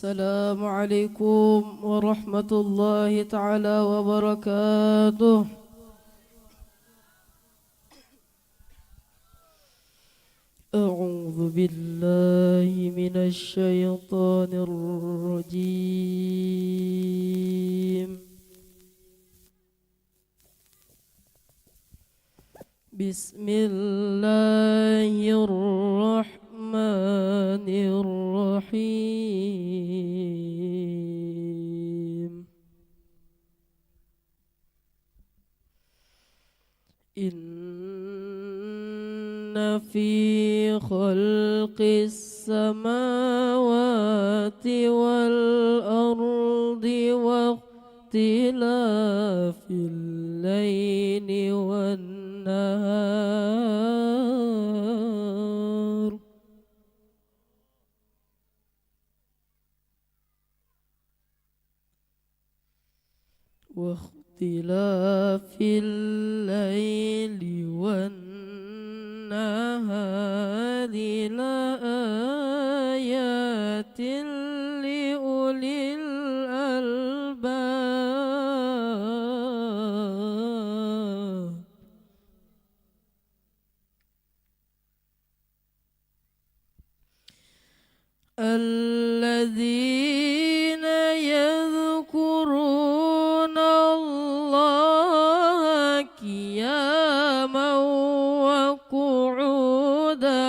السلام عليكم ورحمة الله تعالى وبركاته. أعوذ بالله من الشيطان الرجيم. بسم الله الرحمن الرحيم. إن في خلق السماوات والأرض واختلاف الليل والنهار واختلاف الليل والنهار لآيات لأولي الألباب. الذين يذكرون الله قياما وقعودا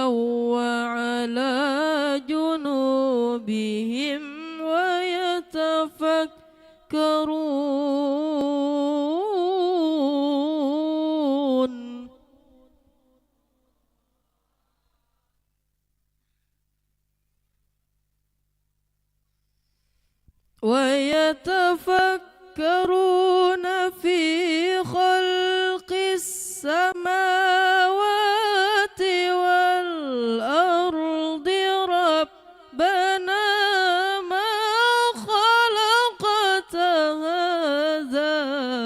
وعلى جنوبهم ويتفكرون في خلق السماوات والأرض ربنا ما خلقت هذا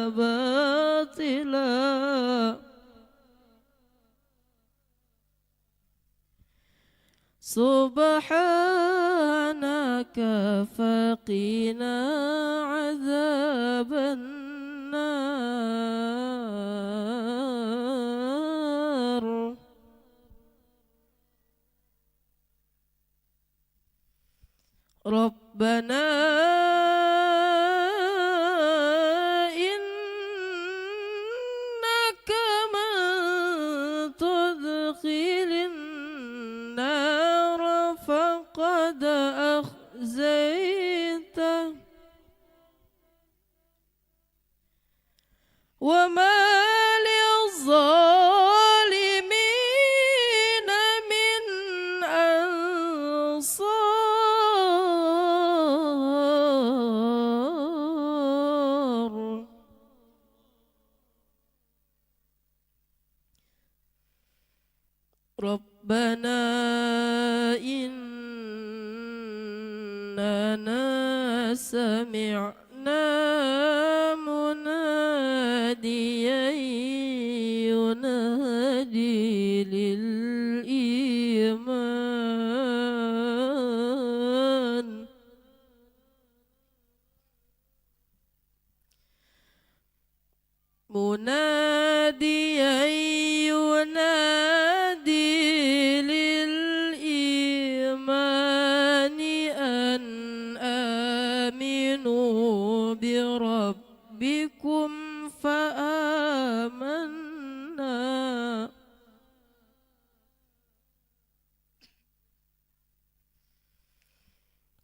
باطلا سبحانك فقنا عذاب النار. ربنا إنك من تدخل النار فقد أخزيته وما للظالمين من أنصار. ربنا إننا سمعنا مناديا ينادي للإيمان مناديا ينادي للإيمان أن آمنوا بربكم فآمنا.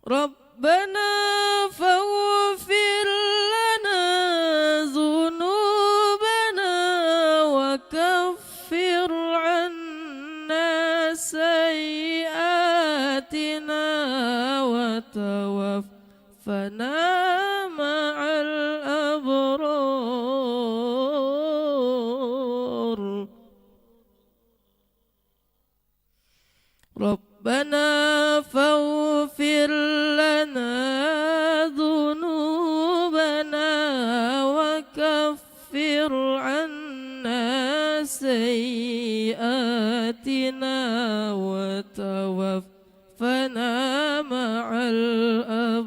ربنا فاغفر لنا ذنوبنا وكفر عنا سيئاتنا وتوفنا مع الأبرار. ربنا فاغفر لنا ذنوبنا وكفر عنا سيئاتنا وتوفنا مع الأبرار.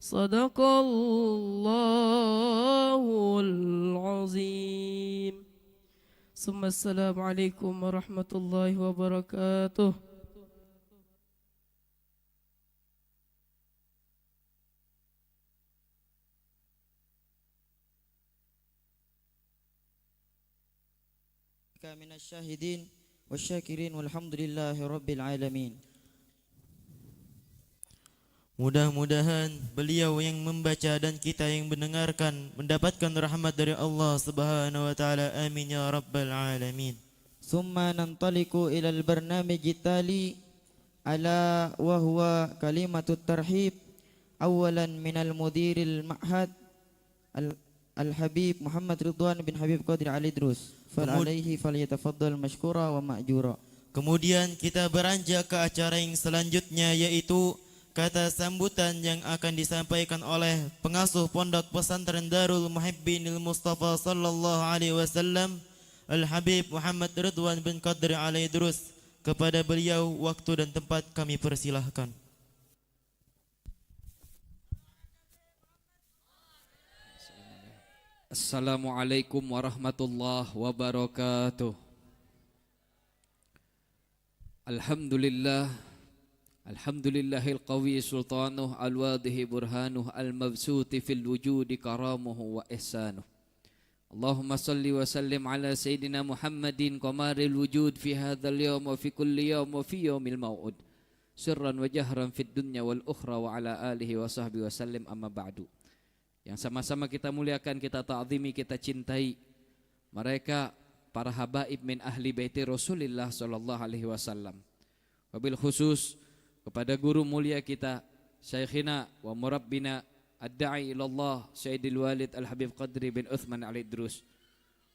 Sadaqallahul azim. Assalamualaikum warahmatullahi wabarakatuh. Minasy syahidin wasyakirin walhamdulillahi rabbil alamin. Mudah-mudahan beliau yang membaca dan kita yang mendengarkan mendapatkan rahmat dari Allah Subhanahu wa taala. Amin ya rabbal alamin. Summa nantaliqu ila al-barnamij tali ala wa huwa kalimatut tarhib awalan minal mudiril ma'had Al-Habib Muhammad Ridwan bin Habib Qadir Ali Drus. Fal'alaihi falyatafaddal mashkura wa ma'jura. Kemudian kita beranjak ke acara yang selanjutnya, yaitu kata sambutan yang akan disampaikan oleh pengasuh Pondok Pesantren Darul Muhibbinil Mustafa sallallahu alaihi wasallam, Al-Habib Muhammad Ridwan bin Qadir Ali Drus. Kepada beliau waktu dan tempat kami persilahkan. Assalamualaikum warahmatullahi wabarakatuh. Alhamdulillah, alhamdulillahil qawi sultanuh al-wadihi burhanuh al-mabsuti fil wujudi karamuhu wa ihsanuh. Allahumma salli wa sallim ala sayyidina Muhammadin qamaril wujud fi hadzal yawm wa fi kulli yawm wa fi yawmil maw'ud, sirran wa jahran fid dunya wal ukhra wa ala alihi wa sahbihi wa sallim, amma ba'du. Yang sama-sama kita muliakan, kita ta'zimi, kita cintai mereka para habaib min ahli baiti Rasulillah sallallahu alaihi wasallam. Wabil khusus kepada guru mulia kita Syekhina wa murabbina ad-da'i ilallah Sayyidil Walid Al-Habib Qadri bin Uthman Al-Idrus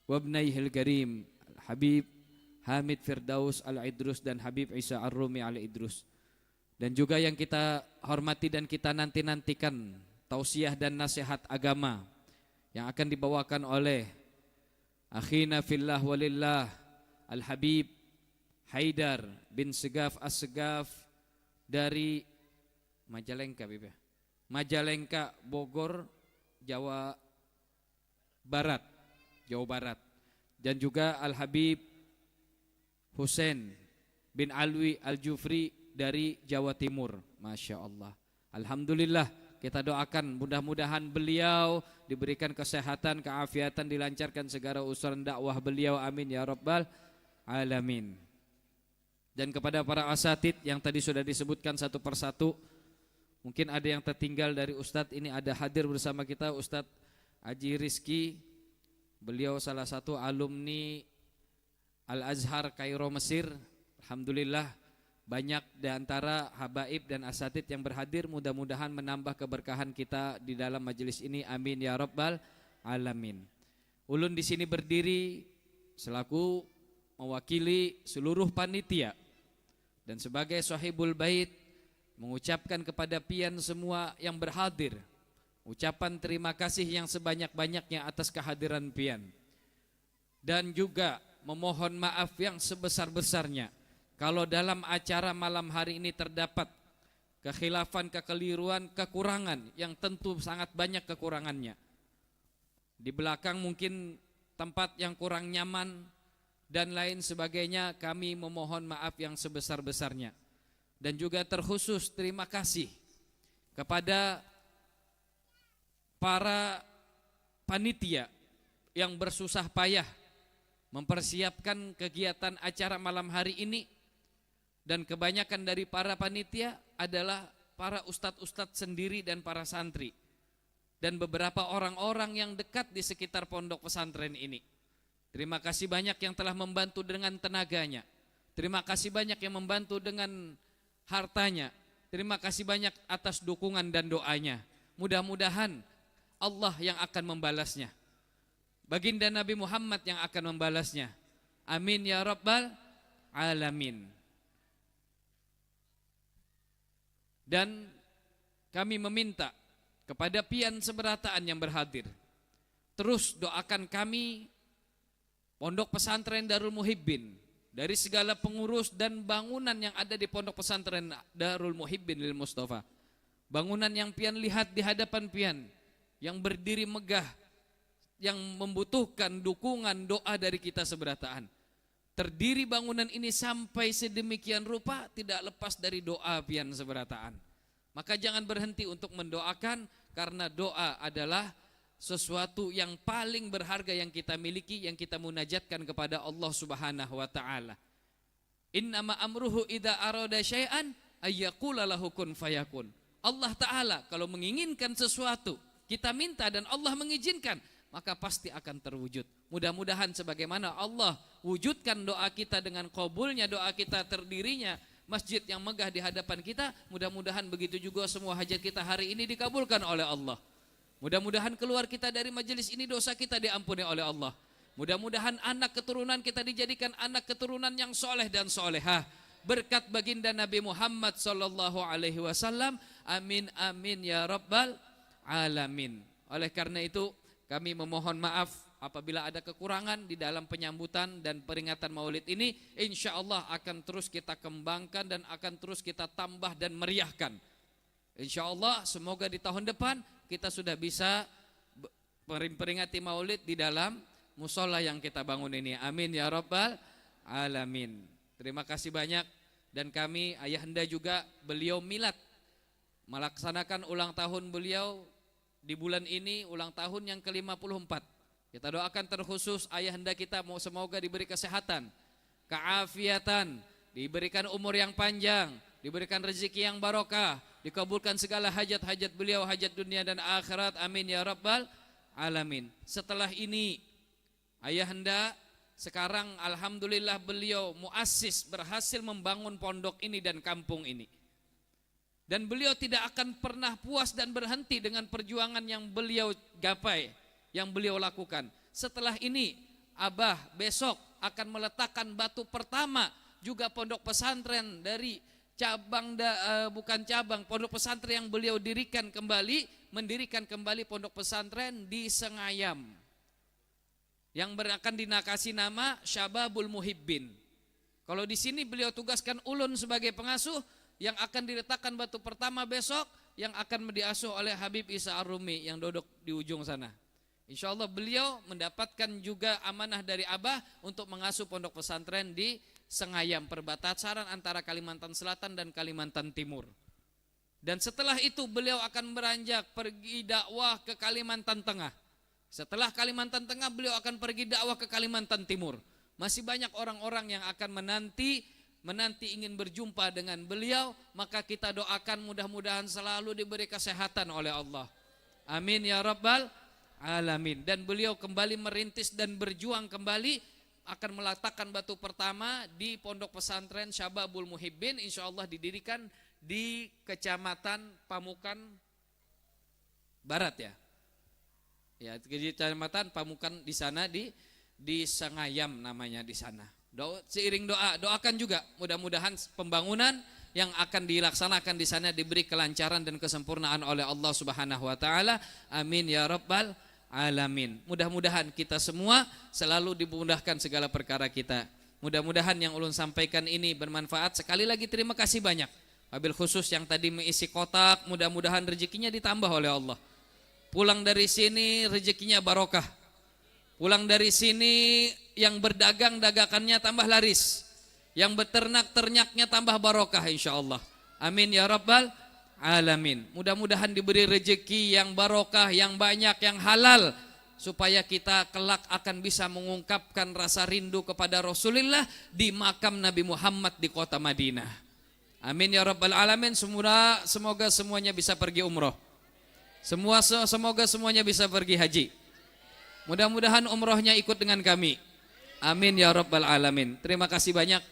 wa ibnaihil karim Al-Habib Hamid Firdaus Al-Idrus dan Habib Isa Ar-Rumi Al-Idrus. Dan juga yang kita hormati dan kita nanti-nantikan tausiah dan nasihat agama yang akan dibawakan oleh akhina fillah walillah Al-Habib Haidar bin Segaf As-Segaf dari Majalengka, Majalengka, Bogor, Jawa Barat. Dan juga Al-Habib Husain bin Alwi Al-Jufri dari Jawa Timur. Masya Allah. Alhamdulillah, kita doakan mudah-mudahan beliau diberikan kesehatan, keafiatan, dilancarkan segala usaha dakwah beliau. Amin ya rabbal alamin. Dan kepada para asatid yang tadi sudah disebutkan satu persatu, mungkin ada yang tertinggal dari Ustadz. Ini ada hadir bersama kita Ustadz Haji Rizki. Beliau salah satu alumni Al-Azhar Kairo Mesir. Alhamdulillah, banyak di antara habaib dan asatid yang berhadir, mudah-mudahan menambah keberkahan kita di dalam majelis ini. Amin ya rabbal alamin. Ulun di sini berdiri selaku mewakili seluruh panitia dan sebagai sahibul bait mengucapkan kepada pian semua yang berhadir ucapan terima kasih yang sebanyak-banyaknya atas kehadiran pian, dan juga memohon maaf yang sebesar-besarnya kalau dalam acara malam hari ini terdapat kekhilafan, kekeliruan, kekurangan yang tentu sangat banyak kekurangannya. Di belakang mungkin tempat yang kurang nyaman dan lain sebagainya, kami memohon maaf yang sebesar-besarnya. Dan juga terkhusus terima kasih kepada para panitia yang bersusah payah mempersiapkan kegiatan acara malam hari ini. Dan kebanyakan dari para panitia adalah para ustadz-ustadz sendiri dan para santri dan beberapa orang-orang yang dekat di sekitar pondok pesantren ini. Terima kasih banyak yang telah membantu dengan tenaganya. Terima kasih banyak yang membantu dengan hartanya. Terima kasih banyak atas dukungan dan doanya. Mudah-mudahan Allah yang akan membalasnya, baginda Nabi Muhammad yang akan membalasnya. Amin ya rabbal alamin. Dan kami meminta kepada pian seberataan yang berhadir, terus doakan kami Pondok Pesantren Darul Muhibbin dari segala pengurus dan bangunan yang ada di Pondok Pesantren Darul Muhibbin lil Mustafa. Bangunan yang pian lihat di hadapan pian, yang berdiri megah, yang membutuhkan dukungan doa dari kita seberataan. Terdiri bangunan ini sampai sedemikian rupa tidak lepas dari doa pian seberataan. Maka jangan berhenti untuk mendoakan, karena doa adalah sesuatu yang paling berharga yang kita miliki, yang kita munajatkan kepada Allah Subhanahu wa taala. Innama amruhu idza arada syai'an ayyaqula lahu kun fayakun. Allah taala kalau menginginkan sesuatu, kita minta dan Allah mengizinkan, maka pasti akan terwujud. Mudah-mudahan sebagaimana Allah wujudkan doa kita dengan qabulnya doa kita, terdirinya masjid yang megah di hadapan kita, mudah-mudahan begitu juga semua hajat kita hari ini dikabulkan oleh Allah. Mudah-mudahan keluar kita dari majelis ini dosa kita diampuni oleh Allah. Mudah-mudahan anak keturunan kita dijadikan anak keturunan yang soleh dan solehah, berkat baginda Nabi Muhammad sallallahu alaihi wasallam. Amin amin ya rabbal alamin. Oleh karena itu kami memohon maaf apabila ada kekurangan di dalam penyambutan dan peringatan Maulid ini. Insya Allah akan terus kita kembangkan dan akan terus kita tambah dan meriahkan. Insya Allah semoga di tahun depan kita sudah bisa memperingati Maulid di dalam musola yang kita bangun ini. Amin ya rabbal alamin. Terima kasih banyak. Dan kami ayahanda juga, beliau milad, melaksanakan ulang tahun beliau di bulan ini, ulang tahun yang ke-54. Kita doakan terkhusus ayahanda kita, semoga diberi kesehatan, keafiatan, diberikan umur yang panjang, diberikan rezeki yang barokah, dikabulkan segala hajat-hajat beliau, hajat dunia dan akhirat. Amin ya rabbal alamin. Setelah ini ayahanda sekarang alhamdulillah beliau muassis, berhasil membangun pondok ini dan kampung ini. Dan beliau tidak akan pernah puas dan berhenti dengan perjuangan yang beliau gapai, yang beliau lakukan. Setelah ini Abah besok akan meletakkan batu pertama juga pondok pesantren dari pondok pesantren yang beliau dirikan kembali, mendirikan kembali pondok pesantren di Sengayam, yang akan dinakasi nama Syababul Muhibbin. Kalau di sini beliau tugaskan ulun sebagai pengasuh, yang akan diletakkan batu pertama besok yang akan diasuh oleh Habib Isa Ar-Rumi yang duduk di ujung sana. Insya Allah beliau mendapatkan juga amanah dari Abah untuk mengasuh pondok pesantren di Sengayam, perbatasan antara Kalimantan Selatan dan Kalimantan Timur. Dan setelah itu beliau akan beranjak pergi dakwah ke Kalimantan Tengah. Setelah Kalimantan Tengah beliau akan pergi dakwah ke Kalimantan Timur. Masih banyak orang-orang yang akan menanti ingin berjumpa dengan beliau, maka kita doakan mudah-mudahan selalu diberi kesehatan oleh Allah. Amin ya rabbal alamin. Dan beliau kembali merintis dan berjuang kembali, akan meletakkan batu pertama di pondok pesantren Syababul Muhibbin, insya Allah didirikan di Kecamatan Pamukan Barat ya. Ya, Kecamatan Pamukan di sana di Sengayam namanya di sana. Seiring doa, doakan juga mudah-mudahan pembangunan yang akan dilaksanakan di sana diberi kelancaran dan kesempurnaan oleh Allah Subhanahu wa taala. Amin ya rabbal alamin. Mudah-mudahan kita semua selalu dimudahkan segala perkara kita. Mudah-mudahan yang ulun sampaikan ini bermanfaat. Sekali lagi terima kasih banyak. Wabil khusus yang tadi mengisi kotak, mudah-mudahan rezekinya ditambah oleh Allah. Pulang dari sini rezekinya barokah. Pulang dari sini yang berdagang dagangannya tambah laris, yang beternak ternaknya tambah barokah insyaallah. Amin ya rabbal alamin. Mudah-mudahan diberi rezeki yang barokah, yang banyak, yang halal, supaya kita kelak akan bisa mengungkapkan rasa rindu kepada Rasulullah di makam Nabi Muhammad di kota Madinah. Amin ya rabbal alamin. Semoga semuanya bisa pergi umroh. Semoga semuanya bisa pergi haji. Mudah-mudahan umrohnya ikut dengan kami. Amin ya rabbal alamin. Terima kasih banyak.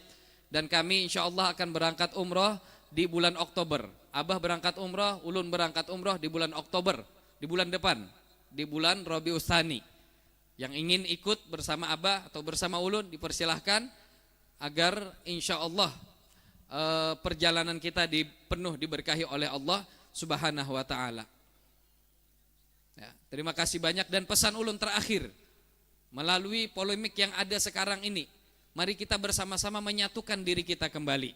Dan kami insya Allah akan berangkat umroh di bulan Oktober. Abah berangkat umroh, ulun berangkat umroh di bulan Oktober, di bulan depan, di bulan Rabiul Tsani. Yang ingin ikut bersama Abah atau bersama ulun dipersilahkan, agar insya Allah perjalanan kita penuh diberkahi oleh Allah Subhanahu wa taala. Ya, terima kasih banyak. Dan pesan ulun terakhir, melalui polemik yang ada sekarang ini, mari kita bersama-sama menyatukan diri kita kembali.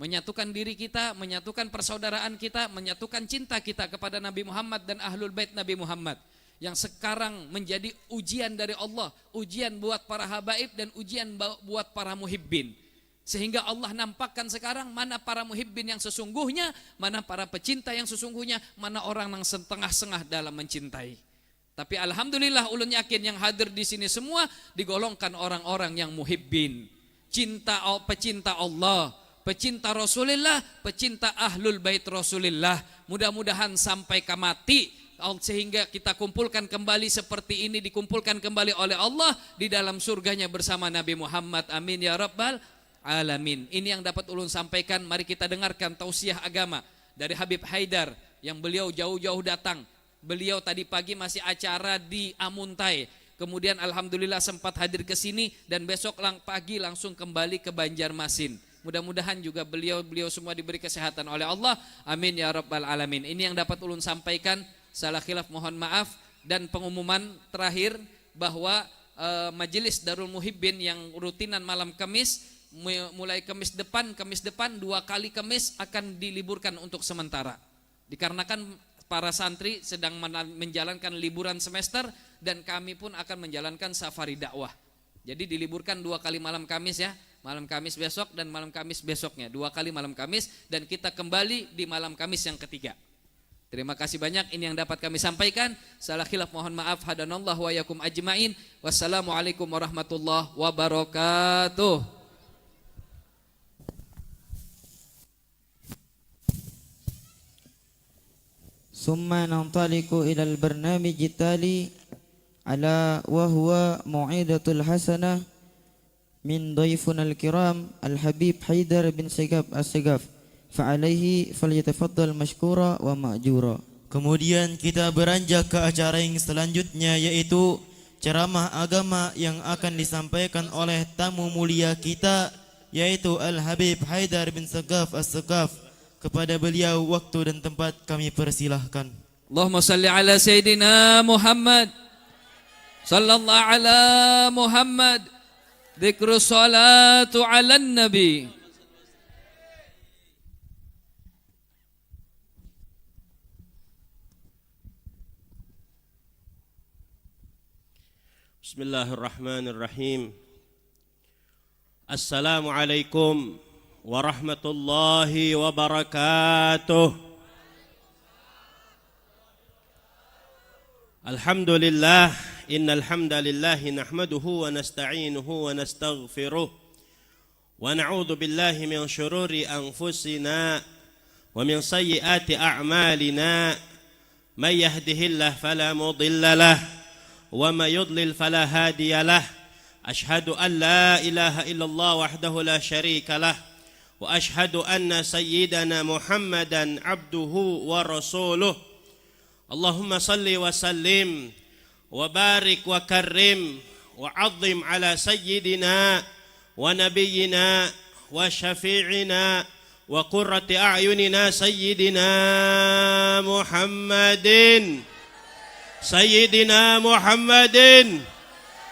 menyatukan diri kita, menyatukan persaudaraan kita, menyatukan cinta kita kepada Nabi Muhammad dan Ahlul Bait Nabi Muhammad yang sekarang menjadi ujian dari Allah, ujian buat para habaib dan ujian buat para muhibbin. Sehingga Allah nampakkan sekarang mana para muhibbin yang sesungguhnya, mana para pecinta yang sesungguhnya, mana orang yang setengah-setengah dalam mencintai. Tapi alhamdulillah ulun yakin yang hadir di sini semua digolongkan orang-orang yang muhibbin, pecinta Allah, pecinta Rasulullah, pecinta Ahlul Bait Rasulullah. Mudah-mudahan sampai mati, sehingga kita kumpulkan kembali seperti ini, dikumpulkan kembali oleh Allah di dalam surganya bersama Nabi Muhammad. Amin ya rabbal alamin. Ini yang dapat ulun sampaikan. Mari kita dengarkan tausiah agama dari Habib Haidar yang beliau jauh-jauh datang. Beliau tadi pagi masih acara di Amuntai, kemudian alhamdulillah sempat hadir ke sini dan besok pagi langsung kembali ke Banjarmasin. Mudah-mudahan juga beliau semua diberi kesehatan oleh Allah. Amin ya rabbal alamin. Ini yang dapat ulun sampaikan. Salah khilaf mohon maaf. Dan pengumuman terakhir bahwa majelis Darul Muhibbin yang rutinan malam Kamis, mulai Kamis depan 2 kali Kamis akan diliburkan untuk sementara. Dikarenakan para santri sedang menjalankan liburan semester dan kami pun akan menjalankan safari dakwah. Jadi diliburkan 2 kali malam Kamis ya. Malam Kamis besok dan malam Kamis besoknya. 2 kali malam Kamis dan kita kembali di malam Kamis yang ketiga. Terima kasih banyak, ini yang dapat kami sampaikan. Salah khilaf mohon maaf. Hadanallahu wa yakum ajmain. Wassalamualaikum warahmatullahi wabarakatuh. Summa nantaliku ilal barnamij tali ala wa huwa mu'idatul hasanah min dhaifuna al-kiram al-habib Haidar bin Segaf as-Segaf. Fa'alaihi falyatafaddal mashkura wa ma'jura. Kemudian kita beranjak ke acara yang selanjutnya, yaitu ceramah agama yang akan disampaikan oleh tamu mulia kita, yaitu Al-Habib Haidar bin Segaf as-Segaf. Kepada beliau waktu dan tempat kami persilahkan. Allahumma salli ala Sayyidina Muhammad sallallahu ala Muhammad. Dzikru salatu ala nabi. Bismillahirrahmanirrahim. Assalamualaikum warahmatullahi wabarakatuh. Alhamdulillah, innal hamdalillah nahmaduhu wa nasta'inuhu wa nastaghfiruh wa na'udzu billahi min shururi anfusina wa min sayyiati a'malina. May yahdihillahu fala mudilla lahu وما يضلل فلا هادي له. أشهد أن لا إله إلا الله وحده لا شريك له وأشهد أن سيدنا محمدا عبده ورسوله. اللهم صل وسلم وبارك وكرم وعظم على سيدنا ونبينا وشفيعنا وقرة أعيننا سيدنا محمد سيدنا محمد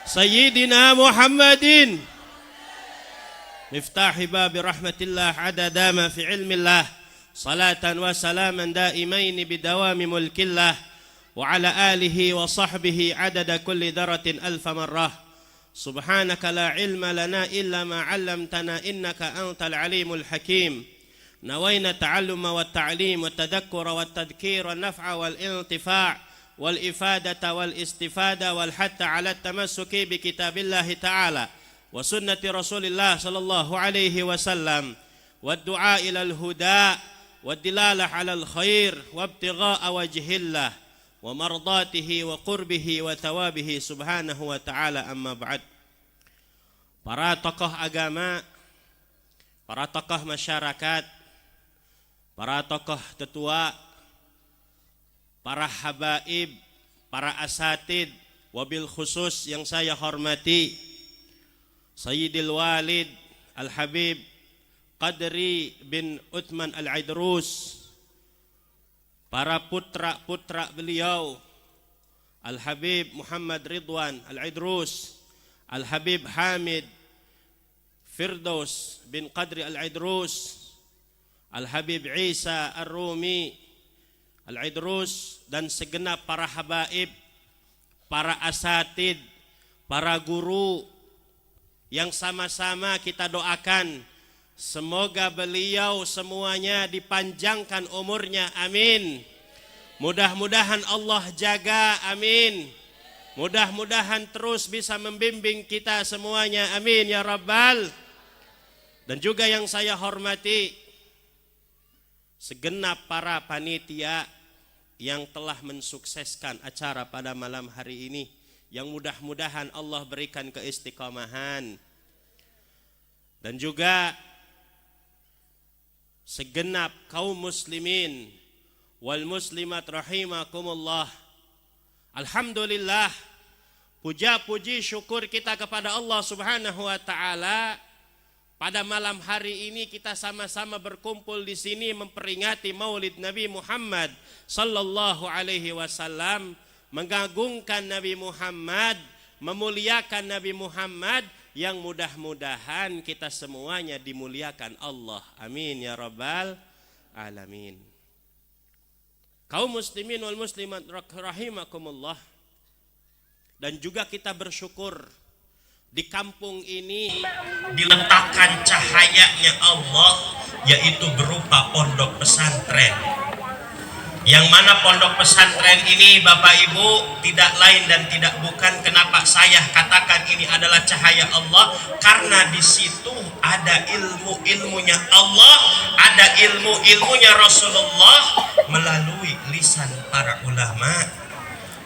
سيدنا محمد مفتاح باب رحمة الله عدد ما في علم الله صلاة وسلاما دائمين بدوام ملك الله وعلى آله وصحبه عدد كل ذرة ألف مرة. سبحانك لا علم لنا إلا ما علمتنا إنك أنت العليم الحكيم. نوينا التعلم والتعليم والتذكر والتذكير والنفع والانتفاع والإفادة والاستفادة والحث على التمسك بكتاب الله تعالى وسنة رسول الله صلى الله عليه وسلم والدعاء إلى الهدى والدلالة على الخير وابتغاء وجه الله ومرضاته وقربه وثوابه سبحانه وتعالى. أما بعد. Para tokoh agama, para tokoh masyarakat, para tokoh tetua, para habaib, para asatid, wabil khusus yang saya hormati Sayyidil Walid Al-Habib Qadri bin Uthman Al-Idrus, para putra-putra beliau Al-Habib Muhammad Ridwan Al-Idrus, Al-Habib Hamid Firdaus bin Qadri Al-Idrus, Al-Habib Isa Ar-Rumi Al-Idrus, dan segenap para habaib, para asatid, para guru yang sama-sama kita doakan semoga beliau semuanya dipanjangkan umurnya, amin. Mudah-mudahan Allah jaga, amin. Mudah-mudahan terus bisa membimbing kita semuanya, amin ya Rabbal. Dan juga yang saya hormati segenap para panitia yang telah mensukseskan acara pada malam hari ini, yang mudah-mudahan Allah berikan keistiqomahan. Dan juga segenap kaum muslimin wal muslimat rahimakumullah. Alhamdulillah, puja-puji syukur kita kepada Allah Subhanahu wa taala. Pada malam hari ini kita sama-sama berkumpul di sini memperingati Maulid Nabi Muhammad sallallahu alaihi wasallam, mengagungkan Nabi Muhammad, memuliakan Nabi Muhammad, yang mudah-mudahan kita semuanya dimuliakan Allah. Amin ya rabbal alamin. Kaum muslimin wal muslimat rahimakumullah. Dan juga kita bersyukur di kampung ini diletakkan cahayanya Allah, yaitu berupa pondok pesantren. Yang mana pondok pesantren ini Bapak Ibu tidak lain dan tidak bukan, kenapa saya katakan ini adalah cahaya Allah, karena di situ ada ilmu-ilmunya Allah, ada ilmu-ilmunya Rasulullah melalui lisan para ulama,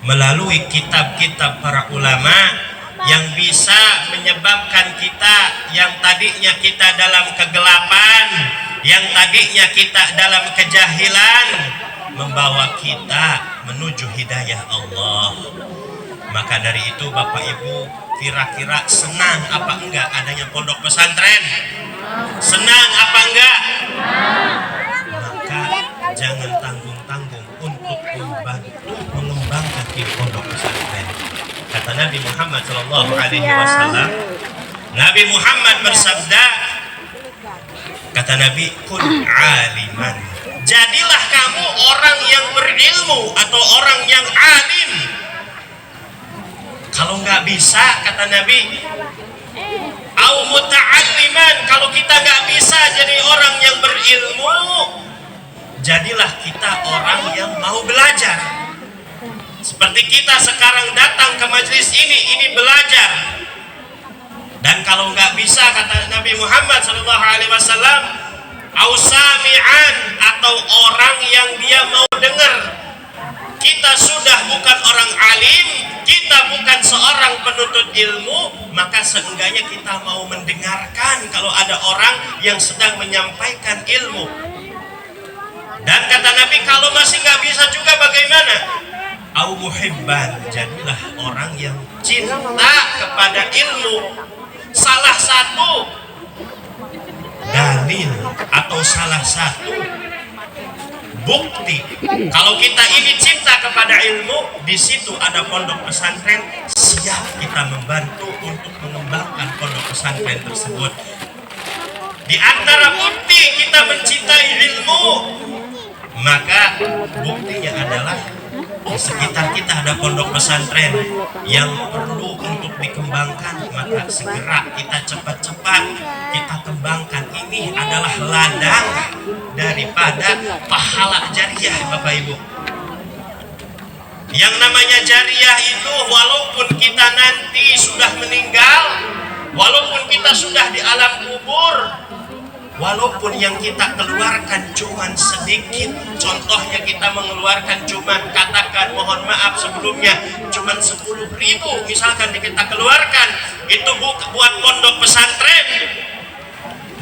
melalui kitab-kitab para ulama, yang bisa menyebabkan kita yang tadinya kita dalam kegelapan, yang tadinya kita dalam kejahilan, membawa kita menuju hidayah Allah. Maka dari itu Bapak Ibu kira-kira senang apa enggak adanya pondok pesantren? Senang apa enggak? Maka jangan tanggung-tanggung untuk membantu mengembangkan pondok pesantren. Kata Nabi Muhammad sallallahu alaihi wasallam, Nabi Muhammad bersabda, kata Nabi, kun aliman, jadilah kamu orang yang berilmu atau orang yang alim. Kalau nggak bisa, kata Nabi, au muta'alliman, kalau kita nggak bisa jadi orang yang berilmu, jadilah kita orang yang mau belajar. Seperti kita sekarang datang ke majelis ini belajar. Dan kalau nggak bisa, kata Nabi Muhammad SAW, ausami'an, atau orang yang dia mau dengar. Kita sudah bukan orang alim, kita bukan seorang penuntut ilmu, maka seenggaknya kita mau mendengarkan kalau ada orang yang sedang menyampaikan ilmu. Dan kata Nabi, kalau masih nggak bisa juga bagaimana? Au muhibban, jadilah orang yang cinta kepada ilmu. Salah satu dalil atau salah satu bukti kalau kita ini cinta kepada ilmu, di situ ada pondok pesantren, siap kita membantu untuk mengembangkan pondok pesantren tersebut. Di antara bukti kita mencintai ilmu, maka buktinya adalah di sekitar kita ada pondok pesantren yang perlu untuk dikembangkan, maka segera kita cepat-cepat kita kembangkan. Ini adalah ladang daripada pahala jariah, Bapak Ibu. Yang namanya jariah itu, walaupun kita nanti sudah meninggal, walaupun kita sudah di alam kubur, walaupun yang kita keluarkan cuman sedikit, contohnya kita mengeluarkan cuman, katakan mohon maaf sebelumnya, cuman 10.000 misalkan kita keluarkan, itu buat pondok pesantren,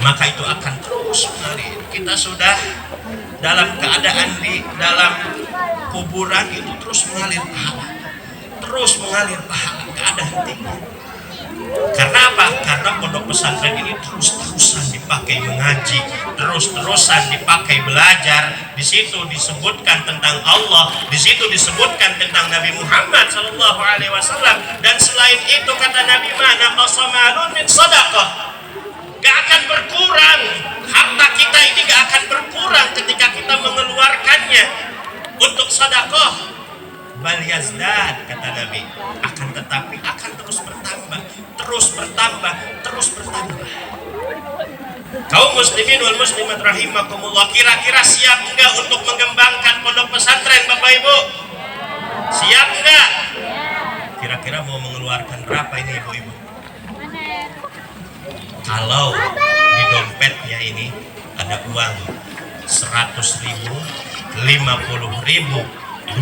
maka itu akan terus mengalir. Kita sudah dalam keadaan di dalam kuburan, itu terus mengalir pahala, terus mengalir pahala, gak ada hentinya. Karena apa? Karena pondok pesantren ini terus-terusan dipakai mengaji, terus-terusan dipakai belajar. Di situ disebutkan tentang Allah, di situ disebutkan tentang Nabi Muhammad SAW. Dan selain itu kata Nabi, mana qasamalun min sadaqah, gak akan berkurang harta kita ini, gak akan berkurang sadaqah bal yazdad, kata Nabi, akan tetapi akan terus bertambah, terus bertambah, terus bertambah. Kaum muslimin wal muslimat rahimakumullah, kira-kira siap enggak untuk mengembangkan pondok pesantren Bapak Ibu? Siap enggak? Kira-kira mau mengeluarkan berapa ini ibu-ibu? Kalau di dompetnya ini ada uang 100.000, 50.000, 20.000, 10.000,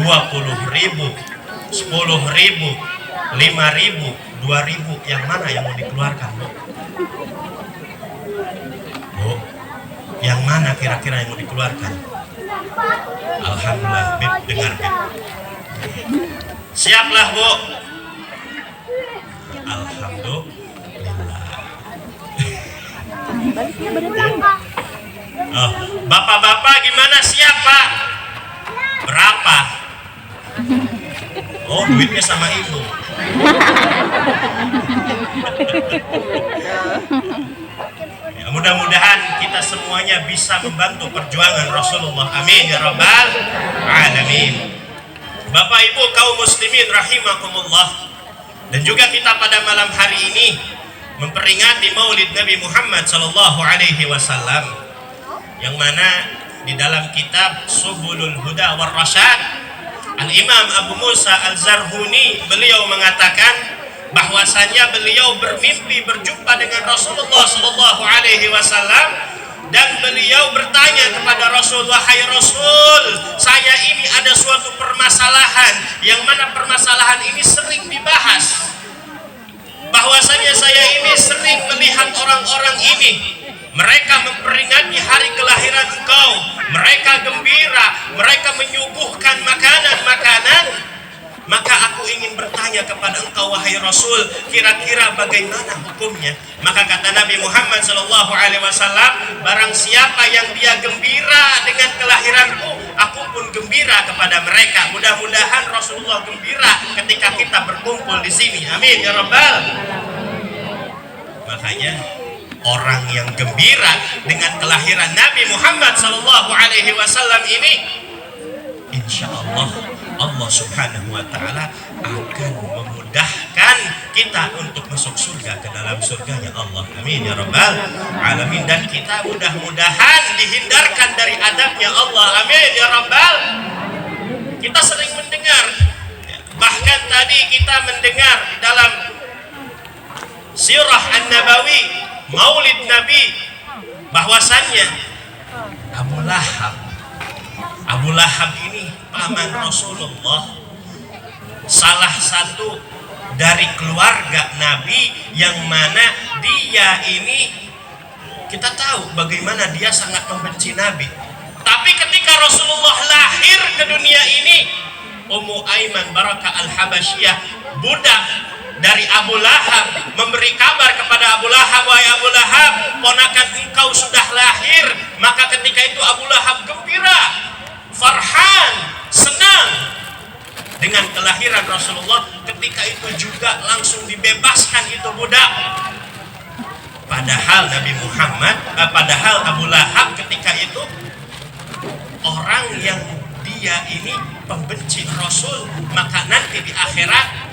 5.000, 2.000, yang mana yang mau dikeluarkan, Bu? Bu, yang mana kira-kira yang mau dikeluarkan? Alhamdulillah, Bib, dengar Bib. Siaplah, Bu. Alhamdulillah. Oh, bapak-bapak gimana, siap Pak? Berapa? Oh, duitnya sama ibu. Ya, mudah-mudahan kita semuanya bisa membantu perjuangan Rasulullah. Amin ya rabbal alamin. Bapak Ibu kaum muslimin rahimakumullah, dan juga kita pada malam hari ini memperingati Maulid Nabi Muhammad sallallahu alaihi wasallam, yang mana di dalam kitab Subulul Huda war Rasyad, Al-Imam Abu Musa Al-Zarhuni beliau mengatakan bahwasanya beliau bermimpi berjumpa dengan Rasulullah sallallahu alaihi wasallam, dan beliau bertanya kepada Rasul, wahai Rasul, saya ini ada suatu permasalahan, yang mana permasalahan ini sering dibahas, bahwasanya saya ini sering melihat orang-orang ini, mereka memperingati hari kelahiran engkau, mereka gembira, mereka menyuguhkan makanan-makanan. Maka aku ingin bertanya kepada engkau wahai Rasul, kira-kira bagaimana hukumnya? Maka kata Nabi Muhammad SAW, barang siapa yang dia gembira dengan kelahiranku, aku pun gembira kepada mereka. Mudah-mudahan Rasulullah gembira ketika kita berkumpul di sini. Amin ya rabbal. Makanya orang yang gembira dengan kelahiran Nabi Muhammad SAW ini, insya Allah Allah subhanahu wa ta'ala akan memudahkan kita untuk masuk surga, ke dalam surganya Allah. Amin ya rabbal alamin. Dan kita mudah-mudahan dihindarkan dari adabnya Allah. Amin ya rabbal. Kita sering mendengar, bahkan tadi kita mendengar di dalam sirah an-nabawi Maulid Nabi, bahwasannya Abu Lahab ini paman Rasulullah, salah satu dari keluarga Nabi, yang mana dia ini kita tahu bagaimana dia sangat membenci Nabi. Tapi ketika Rasulullah lahir ke dunia ini, Ummu Aiman Barakah Al-Habasyiyah, budak dari Abu Lahab, memberi kabar kepada Abu Lahab, wahai Abu Lahab, ponakan engkau sudah lahir. Maka ketika itu Abu Lahab gembira, farhan, senang dengan kelahiran Rasulullah. Ketika itu juga langsung dibebaskan itu budak. Padahal padahal Abu Lahab ketika itu orang yang dia ini pembenci Rasul. Maka nanti di akhirat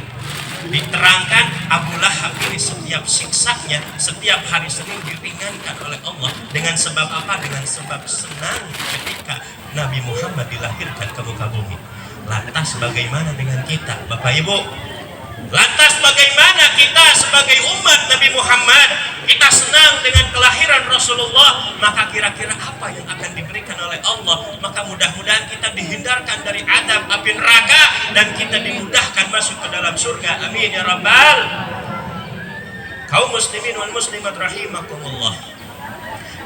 diterangkan Abu Lahab ini setiap siksanya, setiap hari Senin diringankan oleh Allah. Dengan sebab apa? Dengan sebab senang ketika Nabi Muhammad dilahirkan ke muka bumi. Lantas bagaimana dengan kita, Bapak Ibu? Lantas bagaimana kita sebagai umat Nabi Muhammad? Kita senang dengan kelahiran Rasulullah, maka kira-kira apa yang akan diberikan oleh Allah? Maka mudah-mudahan kita dihindarkan dari adab api neraka, dan kita dimudahkan masuk ke dalam surga. Amin ya rabbal. Kaum muslimin wal muslimat rahimakumullah.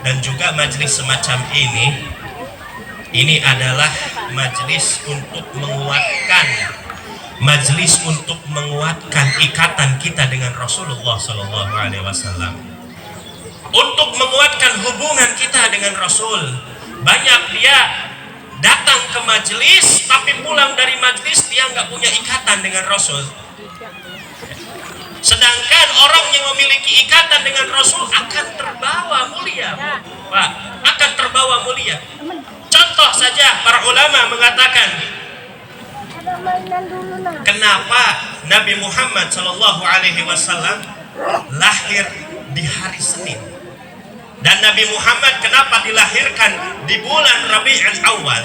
Dan juga majelis semacam ini adalah majelis untuk menguatkan ikatan kita dengan Rasulullah Sallallahu Alaihi Wasallam, untuk menguatkan hubungan kita dengan Rasul. Banyak dia datang ke majelis, tapi pulang dari majelis dia nggak punya ikatan dengan Rasul. Sedangkan orang yang memiliki ikatan dengan Rasul akan terbawa mulia, Pak, akan terbawa mulia. Contoh saja, para ulama mengatakan kenapa Nabi Muhammad Shallallahu Alaihi Wasallam lahir di hari Senin, dan Nabi Muhammad kenapa dilahirkan di bulan Rabiul Awal.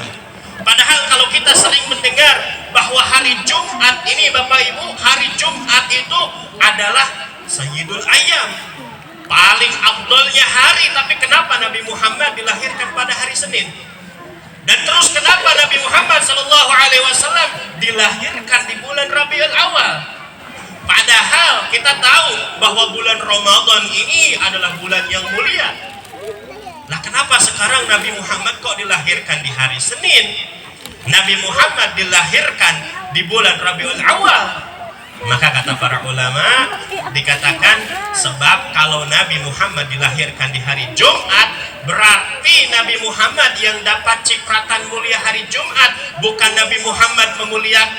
Padahal kalau kita sering mendengar bahwa hari Jumat ini Bapak Ibu, hari Jumat itu adalah Sayyidul Ayyam, paling afdolnya hari, tapi kenapa Nabi Muhammad dilahirkan pada hari Senin? Dan terus kenapa Nabi Muhammad Shallallahu Alaihi Wasallam dilahirkan di bulan Rabiul Awal? Padahal kita tahu bahwa bulan Ramadan ini adalah bulan yang mulia. Nah, kenapa sekarang Nabi Muhammad kok dilahirkan di hari Senin? Nabi Muhammad dilahirkan di bulan Rabiul Awal. Maka kata para ulama, dikatakan sebab kalau Nabi Muhammad dilahirkan di hari Jumat, berarti Nabi Muhammad yang dapat cipratan mulia hari Jumat, bukan Nabi Muhammad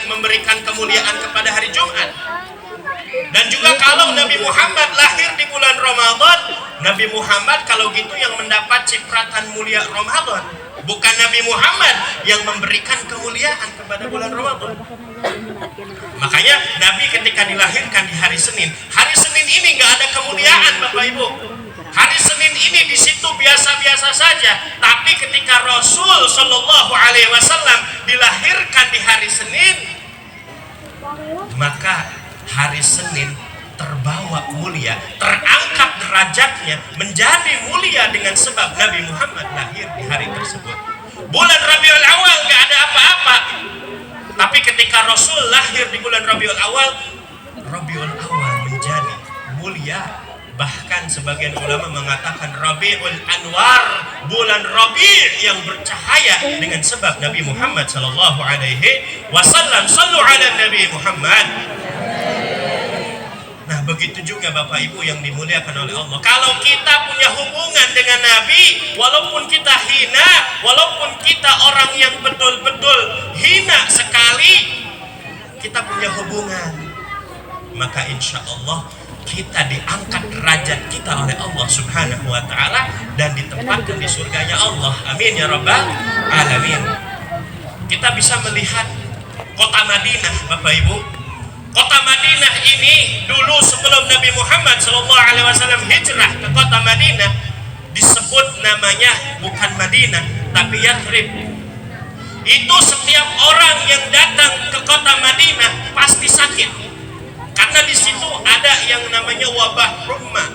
memberikan kemuliaan kepada hari Jumat. Dan juga kalau Nabi Muhammad lahir di bulan Ramadan, Nabi Muhammad kalau gitu yang mendapat cipratan mulia Ramadan, bukan Nabi Muhammad yang memberikan kemuliaan kepada bulan Ramadan. Makanya Nabi ketika dilahirkan di hari Senin ini nggak ada kemuliaan Bapak Ibu. Hari Senin ini di situ biasa-biasa saja, tapi ketika Rasul Shallallahu Alaihi Wasallam dilahirkan di hari Senin, maka hari Senin terbawa mulia, terangkat derajatnya menjadi mulia dengan sebab Nabi Muhammad lahir di hari tersebut. Bulan Rabiul Awal nggak ada apa-apa, tapi ketika Rasul lahir di bulan Rabiul Awal menjadi mulia. Bahkan sebagian ulama mengatakan Rabiul Anwar, bulan Rabi' yang bercahaya dengan sebab Nabi Muhammad Sallallahu Alaihi Wasallam. Sallu ala Nabi Muhammad. Nah, begitu juga Bapak Ibu yang dimuliakan oleh Allah. Kalau kita punya hubungan dengan Nabi, walaupun kita hina, walaupun kita orang yang betul-betul hina sekali, kita punya hubungan, maka insya Allah kita diangkat derajat kita oleh Allah Subhanahu wa Ta'ala dan ditempatkan di surganya Allah. Amin ya Rabbal Alamin. Kita bisa melihat kota Madinah, Bapak Ibu. Kota Madinah ini dulu sebelum Nabi Muhammad SAW hijrah ke kota Madinah, disebut namanya bukan Madinah tapi Yathrib. Itu setiap orang yang datang ke kota Madinah pasti sakit, karena di situ ada yang namanya wabah rumah,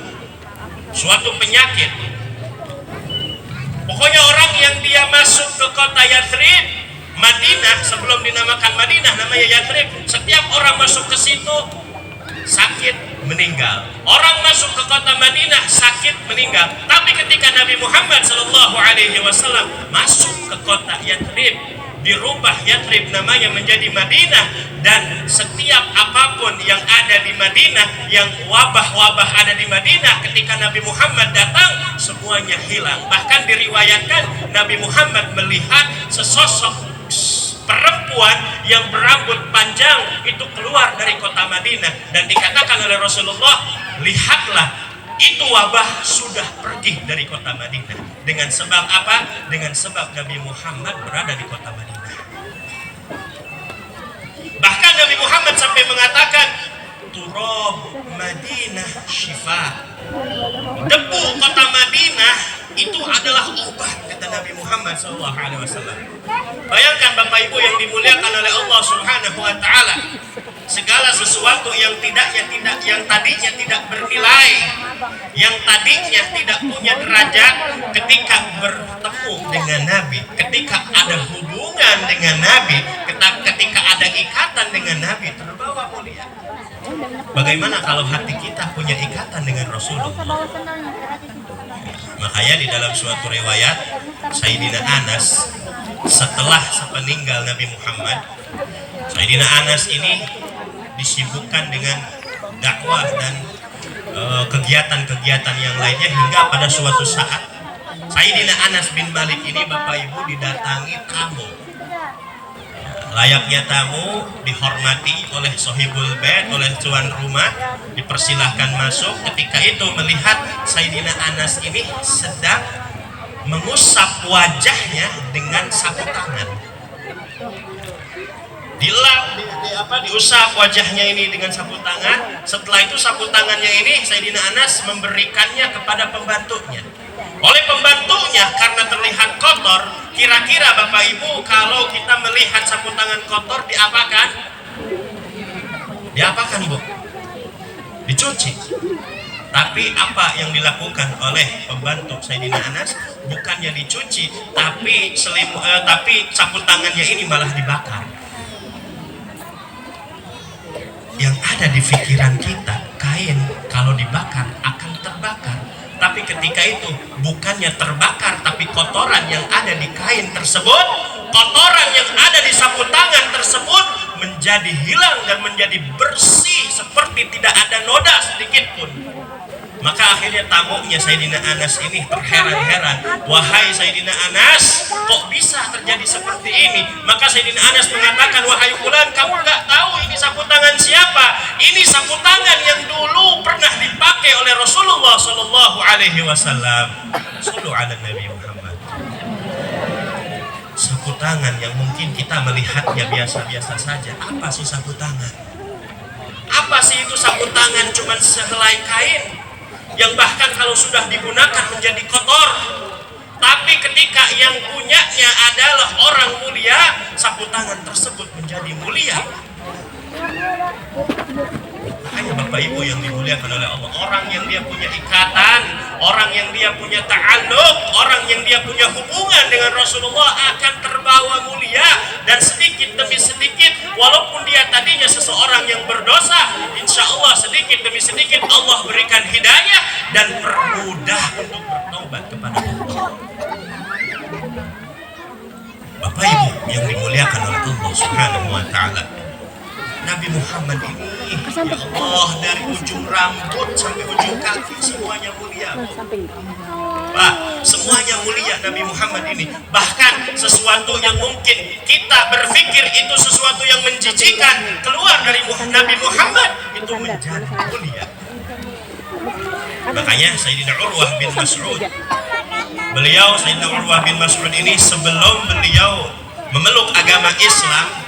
suatu penyakit. Pokoknya orang yang dia masuk ke kota Yathrib, Madinah, sebelum dinamakan Madinah namanya Yathrib, setiap orang masuk ke situ sakit meninggal. Orang masuk ke kota Madinah sakit meninggal. Tapi ketika Nabi Muhammad SAW masuk ke kota Yathrib, dirubah Yathrib namanya menjadi Madinah, dan setiap apapun yang ada di Madinah, yang wabah-wabah ada di Madinah, ketika Nabi Muhammad datang semuanya hilang. Bahkan diriwayatkan Nabi Muhammad melihat sesosok perempuan yang berambut panjang itu keluar dari kota Madinah, dan dikatakan oleh Rasulullah, lihatlah, itu wabah sudah pergi dari kota Madinah. Dengan sebab apa? Dengan sebab Nabi Muhammad berada di kota Madinah. Bahkan Nabi Muhammad sampai mengatakan, turab Madinah syifa. Debu kota Madinah itu adalah obat, kata Nabi Muhammad SAW. Bayangkan Bapak Ibu yang dimuliakan oleh Allah Subhanahu wa Ta'ala, segala sesuatu yang tadinya tidak bernilai, yang tadinya tidak punya derajat, ketika bertemu dengan Nabi, ketika ada hubungan dengan Nabi, ketika ada ikatan dengan Nabi, terbawa mulia. Bagaimana kalau hati kita punya ikatan dengan Rasulullah? Makanya di dalam suatu riwayat, Sayyidina Anas setelah sepeninggal Nabi Muhammad, Sayyidina Anas ini disibukkan dengan dakwah dan kegiatan-kegiatan yang lainnya, hingga pada suatu saat Sayyidina Anas bin Malik ini Bapak Ibu didatangi tamu. Layaknya tamu dihormati oleh sohibul bait, oleh tuan rumah, dipersilahkan masuk. Ketika itu melihat Sayyidina Anas ini sedang mengusap wajahnya dengan sapu tangan. Dilap, diusap wajahnya ini dengan sapu tangan. Setelah itu sapu tangannya ini Sayyidina Anas memberikannya kepada pembantunya. Oleh pembantunya karena terlihat kotor, kira-kira Bapak Ibu kalau kita melihat sapu tangan kotor diapakan? Diapakan Bu? Dicuci. Tapi apa yang dilakukan oleh pembantu Sayyidina Anas? Bukannya dicuci, tapi sapu tangannya ini malah dibakar. Yang ada di pikiran kita, kain kalau dibakar akan terbakar. Tapi ketika itu bukannya terbakar, tapi kotoran yang ada di kain tersebut, kotoran yang ada di sapu tangan tersebut menjadi hilang dan menjadi bersih seperti tidak ada noda sedikit pun. Maka akhirnya tamunya Sayyidina Anas ini terheran-heran. Wahai Sayyidina Anas, kok bisa terjadi seperti ini? Maka Sayyidina Anas mengatakan, wahai fulan, kamu nggak tahu ini sapu tangan siapa? Ini sapu tangan yang dulu pernah dipakai oleh Rasulullah Sallallahu Alaihi Wasallam. Sallu ala Nabi Muhammad. Sapu tangan yang mungkin kita melihatnya biasa-biasa saja. Apa sih sapu tangan? Apa sih itu sapu tangan? Cuman sehelai kain yang bahkan kalau sudah digunakan menjadi kotor. Tapi ketika yang punyanya adalah orang mulia, sapu tangan tersebut menjadi mulia. Makanya Bapak Ibu yang dimuliakan oleh Allah, orang yang dia punya ikatan, orang yang dia punya ta'alluq, orang yang dia punya hubungan dengan Rasulullah akan terbawa mulia. Dan sedikit demi sedikit, walaupun dia tadinya seseorang yang berdosa, insya Allah sedikit demi sedikit Allah berikan hidayah dan permudah untuk bertobat kepada Allah. Bapak Ibu yang dimuliakan oleh Allah Subhanahu wa Ta'ala, Nabi Muhammad ini, ya Allah, dari ujung rambut sampai ujung kaki semuanya mulia. Pak, semuanya mulia Nabi Muhammad ini. Bahkan sesuatu yang mungkin kita berpikir itu sesuatu yang menjijikan, keluar dari Nabi Muhammad itu menjadi mulia. Makanya Sayyidina Urwah bin Mas'ud, Sayyidina Urwah bin Mas'ud ini sebelum beliau memeluk agama Islam,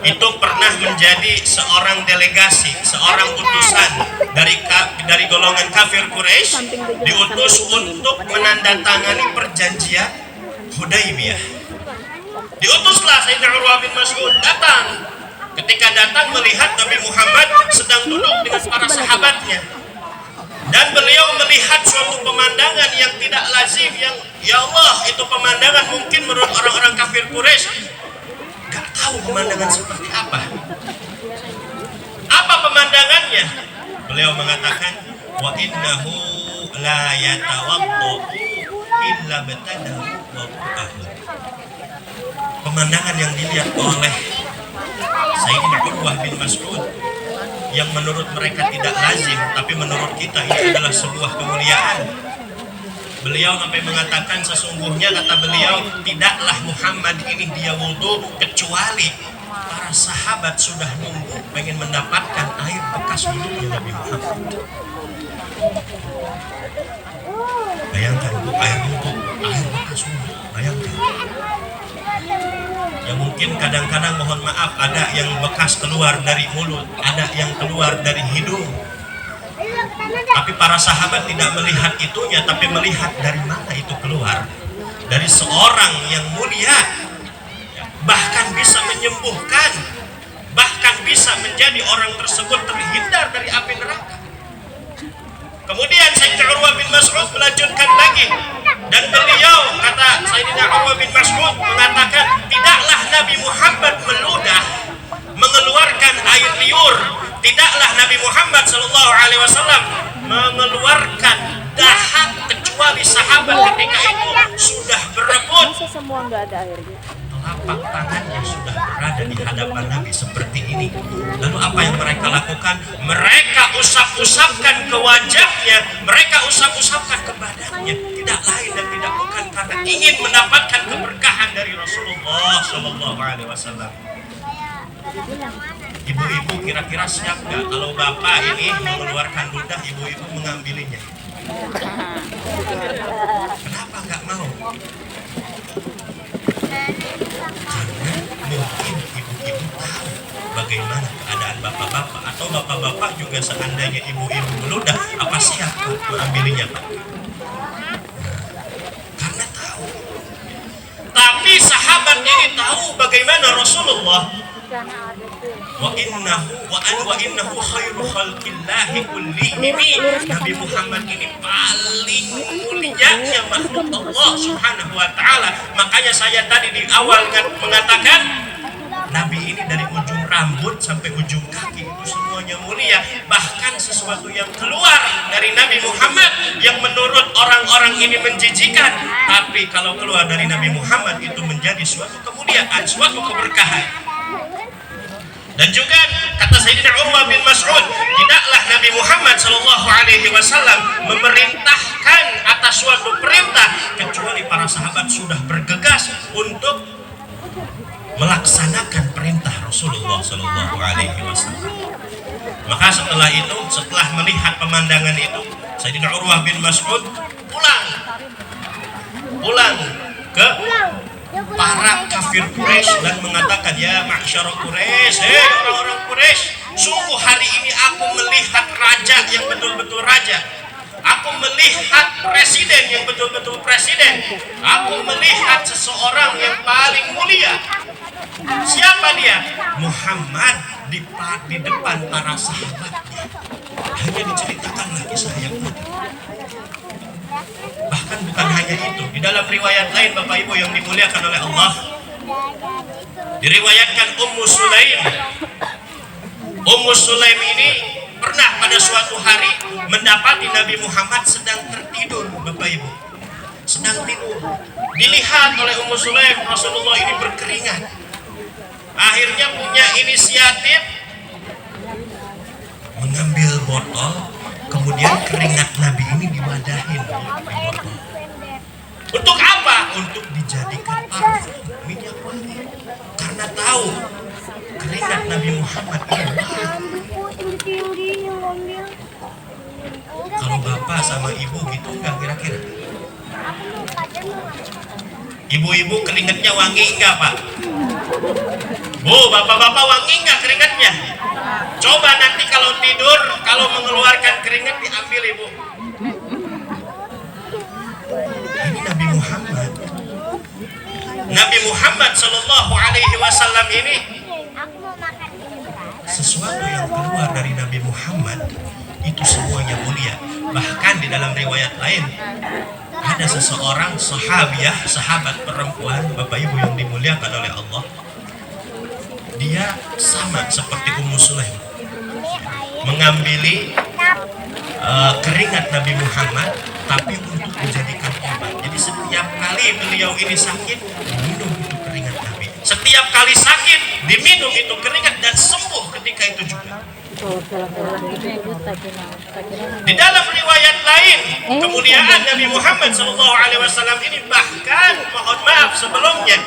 itu pernah menjadi seorang delegasi, seorang utusan dari golongan kafir Quraisy, diutus untuk menandatangani perjanjian Hudaybiyah. Diutuslah Sayyidina Urwah bin Mas'ud datang. Ketika datang melihat Nabi Muhammad sedang duduk dengan para sahabatnya, dan beliau melihat suatu pemandangan yang tidak lazim, yang ya Allah, itu pemandangan mungkin menurut orang-orang kafir Quraisy gak tahu pemandangan seperti apa. Apa pemandangannya? Beliau mengatakan, wa innahu la yatawaddu illa batadahu waddu'ahu. Pemandangan yang dilihat oleh Sayyidina Urwah bin Mas'ud yang menurut mereka tidak lazim, tapi menurut kita ini adalah sebuah kemuliaan. Beliau sampai mengatakan, sesungguhnya kata beliau, tidaklah Muhammad ini dia wudhu kecuali para sahabat sudah nunggu pengen mendapatkan air bekas wudhunya Nabi Muhammad. Bayangkan Bu, air wudhu, air bekas wudhu, bayangkan. Ya mungkin kadang-kadang mohon maaf ada yang bekas keluar dari mulut, ada yang keluar dari hidung. Tapi para sahabat tidak melihat itunya, tapi melihat dari mana itu keluar. Dari seorang yang mulia, bahkan bisa menyembuhkan, bahkan bisa menjadi orang tersebut terhindar dari api neraka. Kemudian Sayyidina Urwah bin Mas'ud melanjutkan lagi, dan beliau, kata Sayyidina Urwah bin Mas'ud, mengatakan, tidaklah Nabi Muhammad meludah mengeluarkan air liur, tidaklah Nabi Muhammad SAW mengeluarkan dahak kecuali sahabat ketika itu sudah berebut. Telapak tangannya sudah berada di hadapan Nabi seperti ini. Lalu apa yang mereka lakukan? Mereka usap-usapkan ke wajahnya, mereka usap-usapkan ke badannya. Tidak lain dan tidak bukan karena ingin mendapatkan keberkahan dari Rasulullah SAW. Ibu-ibu kira-kira siap nggak kalau bapak ini mengeluarkan ludah, ibu-ibu mengambilinya? Kenapa nggak mau? Karena mungkin ibu-ibu tahu bagaimana bagaimana keadaan bapak-bapak, atau bapak-bapak juga seandainya ibu-ibu meludah, apa siap mengambilinya Pak? Karena tahu. Tapi sahabat ini tahu bagaimana Rasulullah wa innahu khairu khalqillahi kullihim. Nabi Muhammad ini paling mulianya makhluk Allah Subhanahu wa taala. Makanya saya tadi di awal mengatakan Nabi ini dari ujung rambut sampai ujung kaki itu semuanya mulia. Bahkan sesuatu yang keluar dari Nabi Muhammad yang menurut orang-orang ini menjijikan, tapi kalau keluar dari Nabi Muhammad itu menjadi suatu kemuliaan, suatu keberkahan. Dan juga kata Sayyidina Urwah bin Mas'ud, tidaklah Nabi Muhammad SAW memerintahkan atas suatu perintah kecuali para sahabat sudah bergegas untuk melaksanakan perintah Rasulullah SAW. Maka setelah itu, setelah melihat pemandangan itu, Sayyidina Urwah bin Mas'ud pulang ke para kafir Quraisy dan mengatakan, ya ma'syar Quraisy, hei orang-orang Quraisy, sungguh hari ini aku melihat raja yang betul-betul raja, aku melihat presiden yang betul-betul presiden, aku melihat seseorang yang paling mulia. Siapa dia? Muhammad di depan para sahabatnya. Hanya diceritakanlah kisah yang tadi. Bahkan bukan hanya itu, di dalam riwayat lain Bapak Ibu yang dimuliakan oleh Allah, diriwayatkan Ummu Sulaim ini pernah pada suatu hari mendapati Nabi Muhammad sedang tertidur. Bapak Ibu sedang tidur, dilihat oleh Ummu Sulaim Rasulullah ini berkeringat. Akhirnya punya inisiatif mengambil botol, kemudian keringat Nabi ini diwadahin di botol. Untuk apa? Untuk dijadikan parfum, minyak wangi. Karena tahu keringat Nabi Muhammad ini kalau bapak sama ibu gitu enggak kira-kira? Ibu-ibu keringatnya wangi enggak Pak? Bu, bapak-bapak wangi enggak keringatnya? Coba nanti kalau tidur, kalau mengeluarkan keringat diambil Ibu. Ini Nabi Muhammad. Nabi Muhammad Sallallahu Alaihi Wasallam ini sesuatu yang keluar dari Nabi Muhammad itu semuanya mulia. Bahkan di dalam riwayat lain ada seseorang sahabat perempuan, Bapak Ibu yang dimuliakan oleh Allah, dia sama seperti Ummu Sulaim, mengambil keringat Nabi Muhammad tapi untuk dijadikan obat. Jadi setiap kali beliau ini sakit, diminum itu keringat Nabi. Setiap kali sakit, diminum itu keringat dan sembuh ketika itu juga. Di dalam riwayat lain, kemuliaan Nabi Muhammad SAW ini bahkan, mohon maaf sebelumnya,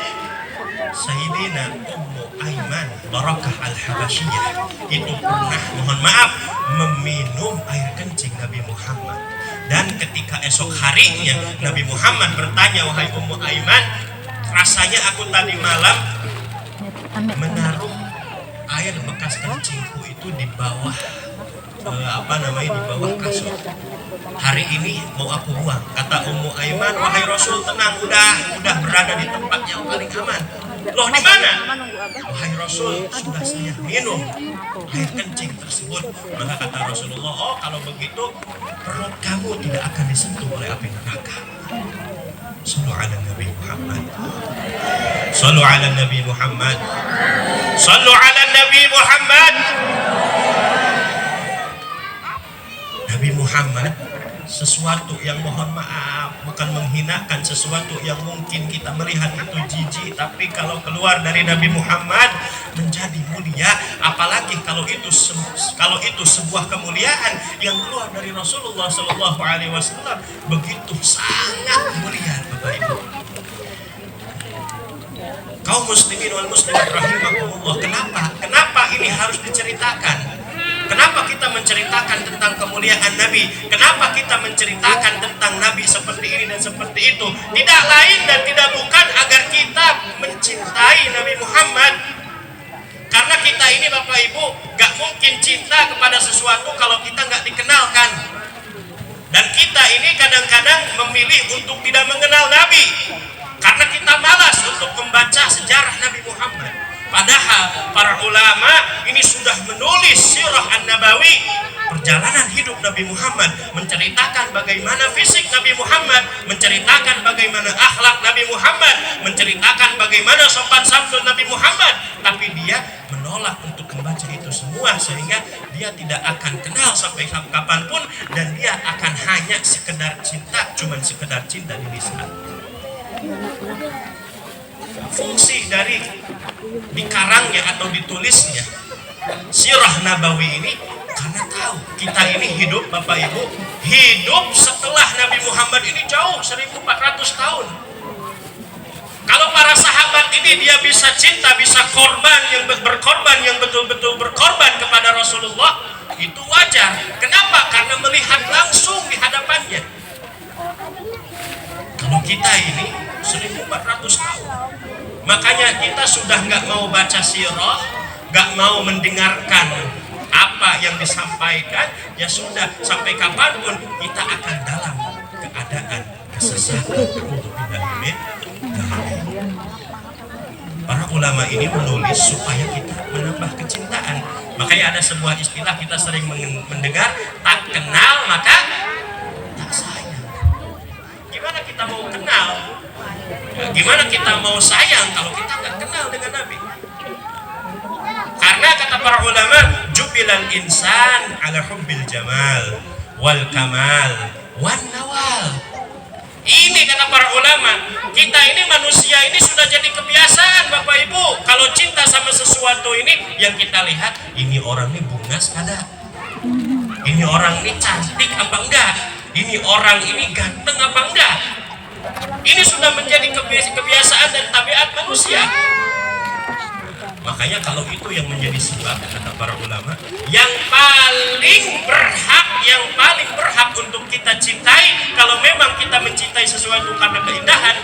Sayyidina Ummu Aiman Barakah Al-Habasyiyah itu pernah, mohon maaf, meminum air kencing Nabi Muhammad. Dan ketika esok harinya Nabi Muhammad bertanya, wahai Ummu Aiman, rasanya aku tadi malam menaruh air bekas kencingku itu di bawah di bawah kasur. Hari ini mau aku buang. Kata Ummu Aiman, wahai Rasul, tenang, udah berada di tempat yang paling aman. Loh, di mana? Wahai Rasul, sudah saya minum air kencing tersebut. Maka kata Rasulullah, oh kalau begitu perut kamu tidak akan disentuh oleh api neraka. Sallu ala Nabi Muhammad. Sallu ala Nabi Muhammad. Sallu ala Nabi Muhammad. Nabi Muhammad, sesuatu yang, mohon maaf, bukan menghinakan, sesuatu yang mungkin kita melihat itu jijik, tapi kalau keluar dari Nabi Muhammad menjadi mulia. Apalagi kalau itu sebuah kemuliaan yang keluar dari Rasulullah SAW, begitu sangat mulia, Bapak Ibu. Kaum muslimin wal muslimat rahimakumullah, kenapa ini harus diceritakan? Kenapa kita menceritakan tentang kemuliaan Nabi? Kenapa kita menceritakan tentang Nabi seperti ini dan seperti itu? Tidak lain dan tidak bukan agar kita mencintai Nabi Muhammad. Karena kita ini, Bapak Bapak Ibu, gak mungkin cinta kepada sesuatu kalau kita gak dikenalkan. Dan kita ini kadang-kadang memilih untuk tidak mengenal Nabi karena kita malas untuk membaca sejarah Nabi Muhammad. Padahal para ulama ini sudah menulis sirah an-nabawi, perjalanan hidup Nabi Muhammad, menceritakan bagaimana fisik Nabi Muhammad, menceritakan bagaimana akhlak Nabi Muhammad, menceritakan bagaimana sopan santun Nabi Muhammad. Tapi dia menolak untuk membaca itu semua, sehingga dia tidak akan kenal sampai kapanpun, dan dia akan hanya sekedar cinta, cuman sekedar cinta di lisan. Fungsi dari dikarangnya atau ditulisnya sirah nabawi ini karena tahu kita ini hidup, Bapak Ibu, hidup setelah Nabi Muhammad ini jauh 1400 tahun. Kalau para sahabat ini dia bisa cinta, bisa korban, yang berkorban, yang betul-betul berkorban kepada Rasulullah, itu wajar. Kenapa? Karena melihat langsung di hadapannya. Kalau kita ini 1400 tahun, makanya kita sudah nggak mau baca sirah, nggak mau mendengarkan apa yang disampaikan, ya sudah, sampai kapanpun kita akan dalam keadaan kesesatan. Para ulama ini menulis supaya kita menambah kecintaan. Makanya ada sebuah istilah kita sering mendengar, tak kenal maka tak sayang. Gimana kita mau kenal? Gimana kita mau sayang kalau kita nggak kenal dengan Nabi? Karena kata para ulama, jubilal insan ala hubbil jamal wal kamal wan nawal. Ini kata para ulama, kita ini manusia ini sudah jadi kebiasaan, Bapak Ibu. Kalau cinta sama sesuatu ini, yang kita lihat, ini orang ini bungas ada, ini orang ini cantik apa enggak, ini orang ini ganteng apa enggak. Ini sudah menjadi kebiasaan dan tabiat manusia. Makanya kalau itu yang menjadi sebab, kata para ulama, yang paling berhak untuk kita cintai, kalau memang kita mencintai sesuatu karena keindahan,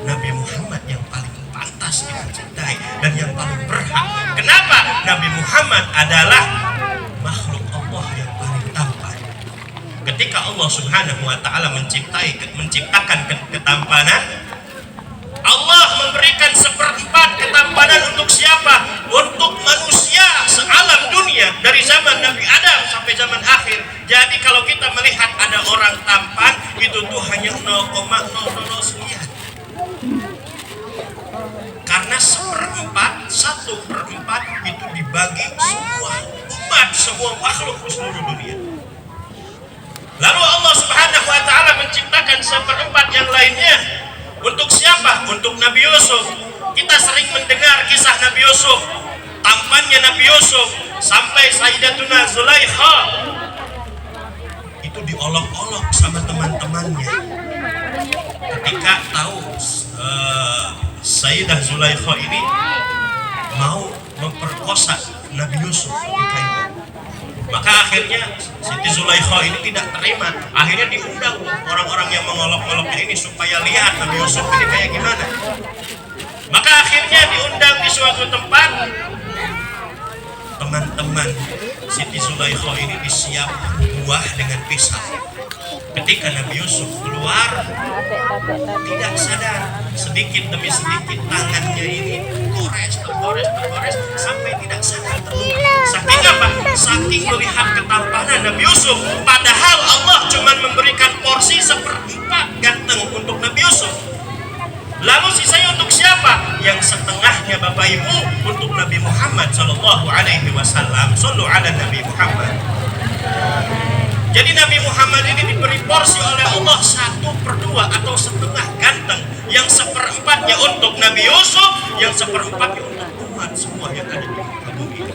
Nabi Muhammad yang paling pantas kita cintai dan yang paling berhak. Kenapa? Nabi Muhammad adalah makhluk Allah yang paling tampan. Ketika Allah Subhanahu wa taala menciptakan ketampanan, Allah memberikan 1/4 ketampanan untuk siapa? Untuk manusia sealam dunia, dari zaman Nabi Adam sampai zaman akhir. Jadi kalau kita melihat ada orang tampan, itu tuh hanya 0,009. Karena 1/4 itu dibagi semua umat, semua makhluk di seluruh dunia. Lalu Allah Subhanahu wa taala menciptakan 1/4 yang lainnya. Untuk siapa? Untuk Nabi Yusuf. Kita sering mendengar kisah Nabi Yusuf, tampannya Nabi Yusuf, sampai Sayyidatuna Zulaikha itu diolok-olok sama teman-temannya. Ketika tahu Sayyidah Zulaikha ini mau memperkosa Nabi Yusuf ketika itu, maka akhirnya Siti Zulaikha ini tidak terima. Akhirnya diundang orang-orang yang mengolok-oloknya ini supaya lihat Nabi Yusuf ini kayak gimana. Maka akhirnya diundang di suatu tempat. Teman-teman Siti Zulaikha ini disiapkan buah dengan pisau. Ketika Nabi Yusuf keluar, tidak sadar, sedikit demi sedikit tangannya ini tergores sampai tidak sadar terluka. Saking apa? Saking melihat ketampanan Nabi Yusuf. Padahal Allah cuma memberikan porsi 1/4 ganteng untuk Nabi Yusuf. Lalu sisanya untuk siapa? Yang setengahnya Bapak Ibu untuk Nabi Muhammad sallallahu alaihi wasallam. Shallu ala Nabi Muhammad. Jadi Nabi Muhammad ini diberi porsi oleh Allah 1/2 atau setengah ganteng. Yang 1/4-nya untuk Nabi Yusuf, yang 1/4-nya untuk umat semua yang ada di muka bumi.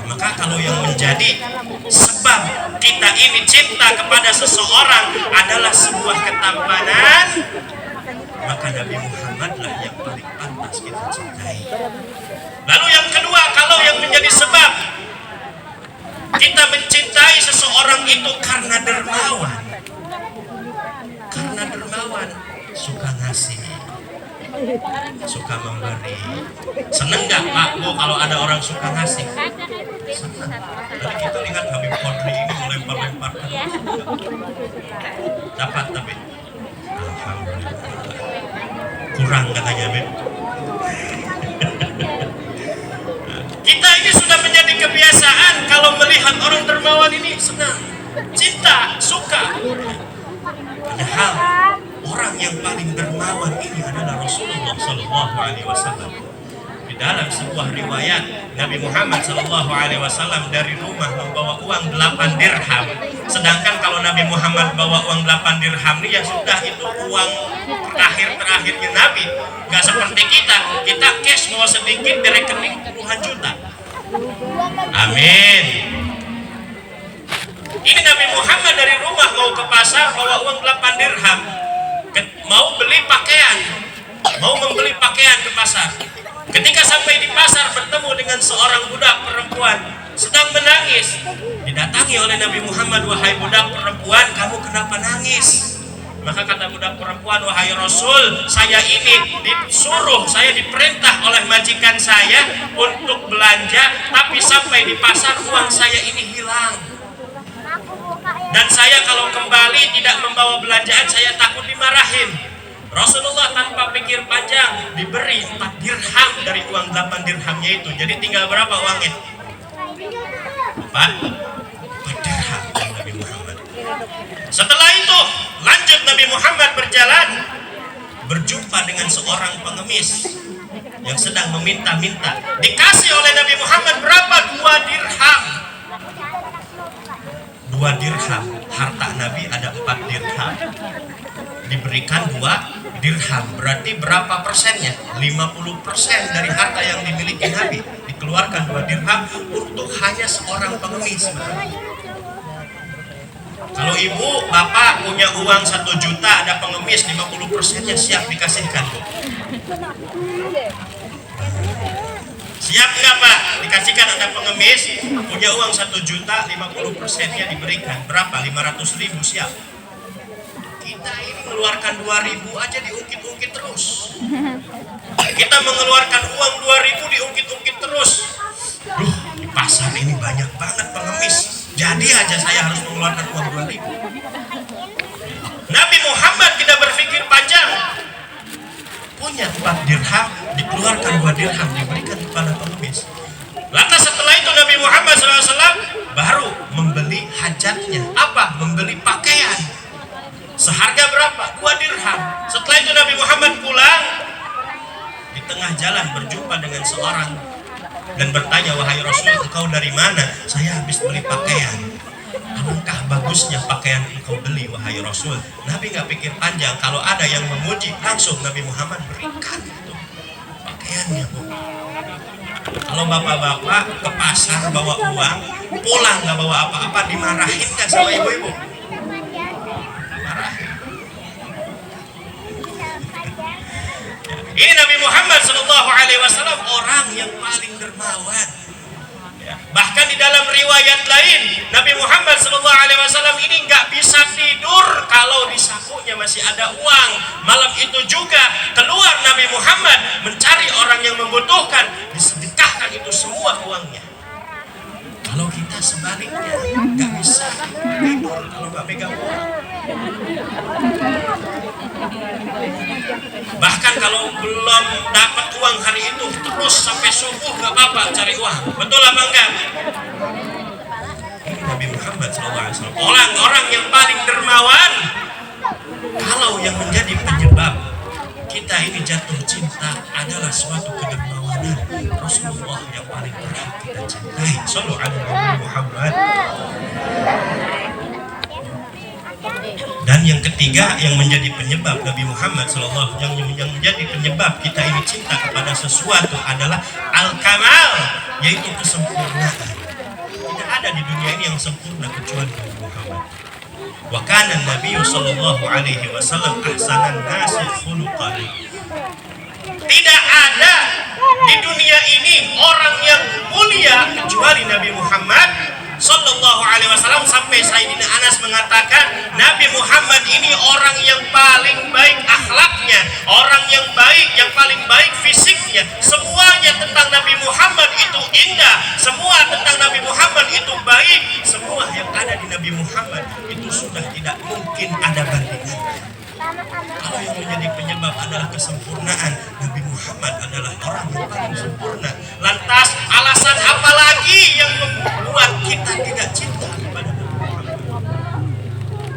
Maka kalau yang menjadi sebab kita ini cinta kepada seseorang adalah sebuah ketampanan, maka Nabi Muhammad lah yang paling pantas kita cintai. Lalu yang kedua, kalau yang menjadi sebab kita mencintai seseorang itu karena dermawan, suka ngasih, suka memberi. Seneng nggak Pak Bu kalau ada orang suka ngasih? Senang. Tadi kita lihat Habib Qadri ini melempar-lempar dapat tapi alhamdulillah kurang katanya Beb. Kita ini sudah menjadi kebiasaan kalau melihat orang dermawan ini senang, cinta, suka. Padahal orang yang paling dermawan ini adalah Rasulullah Sallallahu Alaihi Wasallam. Di dalam sebuah riwayat Nabi Muhammad Sallallahu Alaihi Wasallam dari rumah membawa uang 8 dirham. Sedangkan kalau Nabi Muhammad bawa uang 8 dirham ini ya sudah itu uang terakhirnya Nabi. Gak seperti kita cash bawa sedikit di rekening puluhan juta. Amin. Ini Nabi Muhammad dari rumah mau ke pasar bawa uang 8 dirham. Mau beli pakaian, mau membeli pakaian ke pasar. Ketika sampai di pasar bertemu dengan seorang budak perempuan sedang menangis. Didatangi oleh Nabi Muhammad, wahai budak perempuan, kamu kenapa nangis? Maka kata budak perempuan, wahai Rasul, saya ini saya diperintah oleh majikan saya untuk belanja, tapi sampai di pasar uang saya ini hilang. Dan saya kalau kembali tidak membawa belanjaan, saya takut dimarahin. Rasulullah tanpa pikir panjang diberi 4 dirham dari uang 8 dirhamnya itu. Jadi tinggal berapa uangnya? 4 dirham Nabi Muhammad. Setelah itu lanjut Nabi Muhammad berjalan, berjumpa dengan seorang pengemis yang sedang meminta-minta. Dikasih oleh Nabi Muhammad berapa? 2 dirham. 2 dirham. Harta Nabi ada 4 dirham. Diberikan 2 dirham. Berarti berapa persennya? 50% dari harta yang dimiliki Nabi. Dikeluarkan 2 dirham untuk hanya seorang pengemis. Kalau ibu, bapak punya uang 1 juta, ada pengemis, 50%-nya siap dikasihkan. Siap nggak Pak? Dikasihkan ada pengemis, punya uang 1 juta, 50%-nya diberikan. Berapa? 500.000 siap. Kita ini mengeluarkan 2.000 aja diungkit-ungkit terus. Kita mengeluarkan uang 2.000 diungkit-ungkit terus. Duh, di pasar ini banyak banget pengemis. Jadi aja saya harus mengeluarkan uang 2.000. Nabi Muhammad tidak berpikir panjang. Punya 4 dirham, dikeluarkan 2 dirham, diberikan kepada pengemis. Lantas setelah itu Nabi Muhammad SAW baru membeli hajatnya. Apa? Membeli pakaian. Seharga berapa? 2 dirham. Setelah itu Nabi Muhammad pulang. Di tengah jalan berjumpa dengan seorang dan bertanya, wahai Rasul, engkau dari mana? Saya habis beli pakaian. Alangkah bagusnya pakaian engkau beli, wahai Rasul. Nabi nggak pikir panjang. Kalau ada yang memuji, langsung Nabi Muhammad berikan itu pakaiannya, Bu. Kalau bapak-bapak ke pasar bawa uang, pulang nggak bawa apa-apa, dimarahin nggak sama ibu-ibu? Ini Nabi Muhammad SAW orang yang paling dermawan. Ya. Bahkan di dalam riwayat lain, Nabi Muhammad SAW ini nggak bisa tidur kalau di sakunya masih ada uang. Malam itu juga keluar Nabi Muhammad mencari orang yang membutuhkan, disedekahkan itu semua uangnya. Kalau kita sebaliknya nggak bisa tidur kalau nggak pegang uang. Bahkan kalau belum dapat uang hari itu terus sampai subuh nggak apa-apa cari uang. Betul apa enggak? Ini Nabi Muhammad SAW orang yang paling dermawan. Kalau yang menjadi penyebab kita ini jatuh cinta adalah suatu kedermawanan Rasulullah yang paling berhak kita cintai. Sallallahu alaihi Muhammad. Dan yang ketiga yang menjadi penyebab Nabi Muhammad SAW yang menjadi penyebab kita ini cinta kepada sesuatu adalah al-kamal, yaitu kesempurnaan. Tidak ada di dunia ini yang sempurna kecuali Nabi Muhammad. Wa kana Nabi sallallahu alaihi wasallam ahsanan nasi khuluqan. Tidak ada di dunia ini orang yang mulia kecuali Nabi Muhammad Sallallahu Alaihi Wasallam, sampai Sayyidina Anas mengatakan Nabi Muhammad ini orang yang paling baik akhlaknya, orang yang baik, yang paling baik fisiknya. Semuanya tentang Nabi Muhammad itu indah, semua tentang Nabi Muhammad itu baik, semua yang ada di Nabi Muhammad itu sudah tidak mungkin ada bandingannya. Kalau yang menjadi penyebab adalah kesempurnaan, Nabi Muhammad adalah orang yang paling sempurna. Lantas alasan apa lagi yang membuat kita tidak cinta kepada Nabi Muhammad?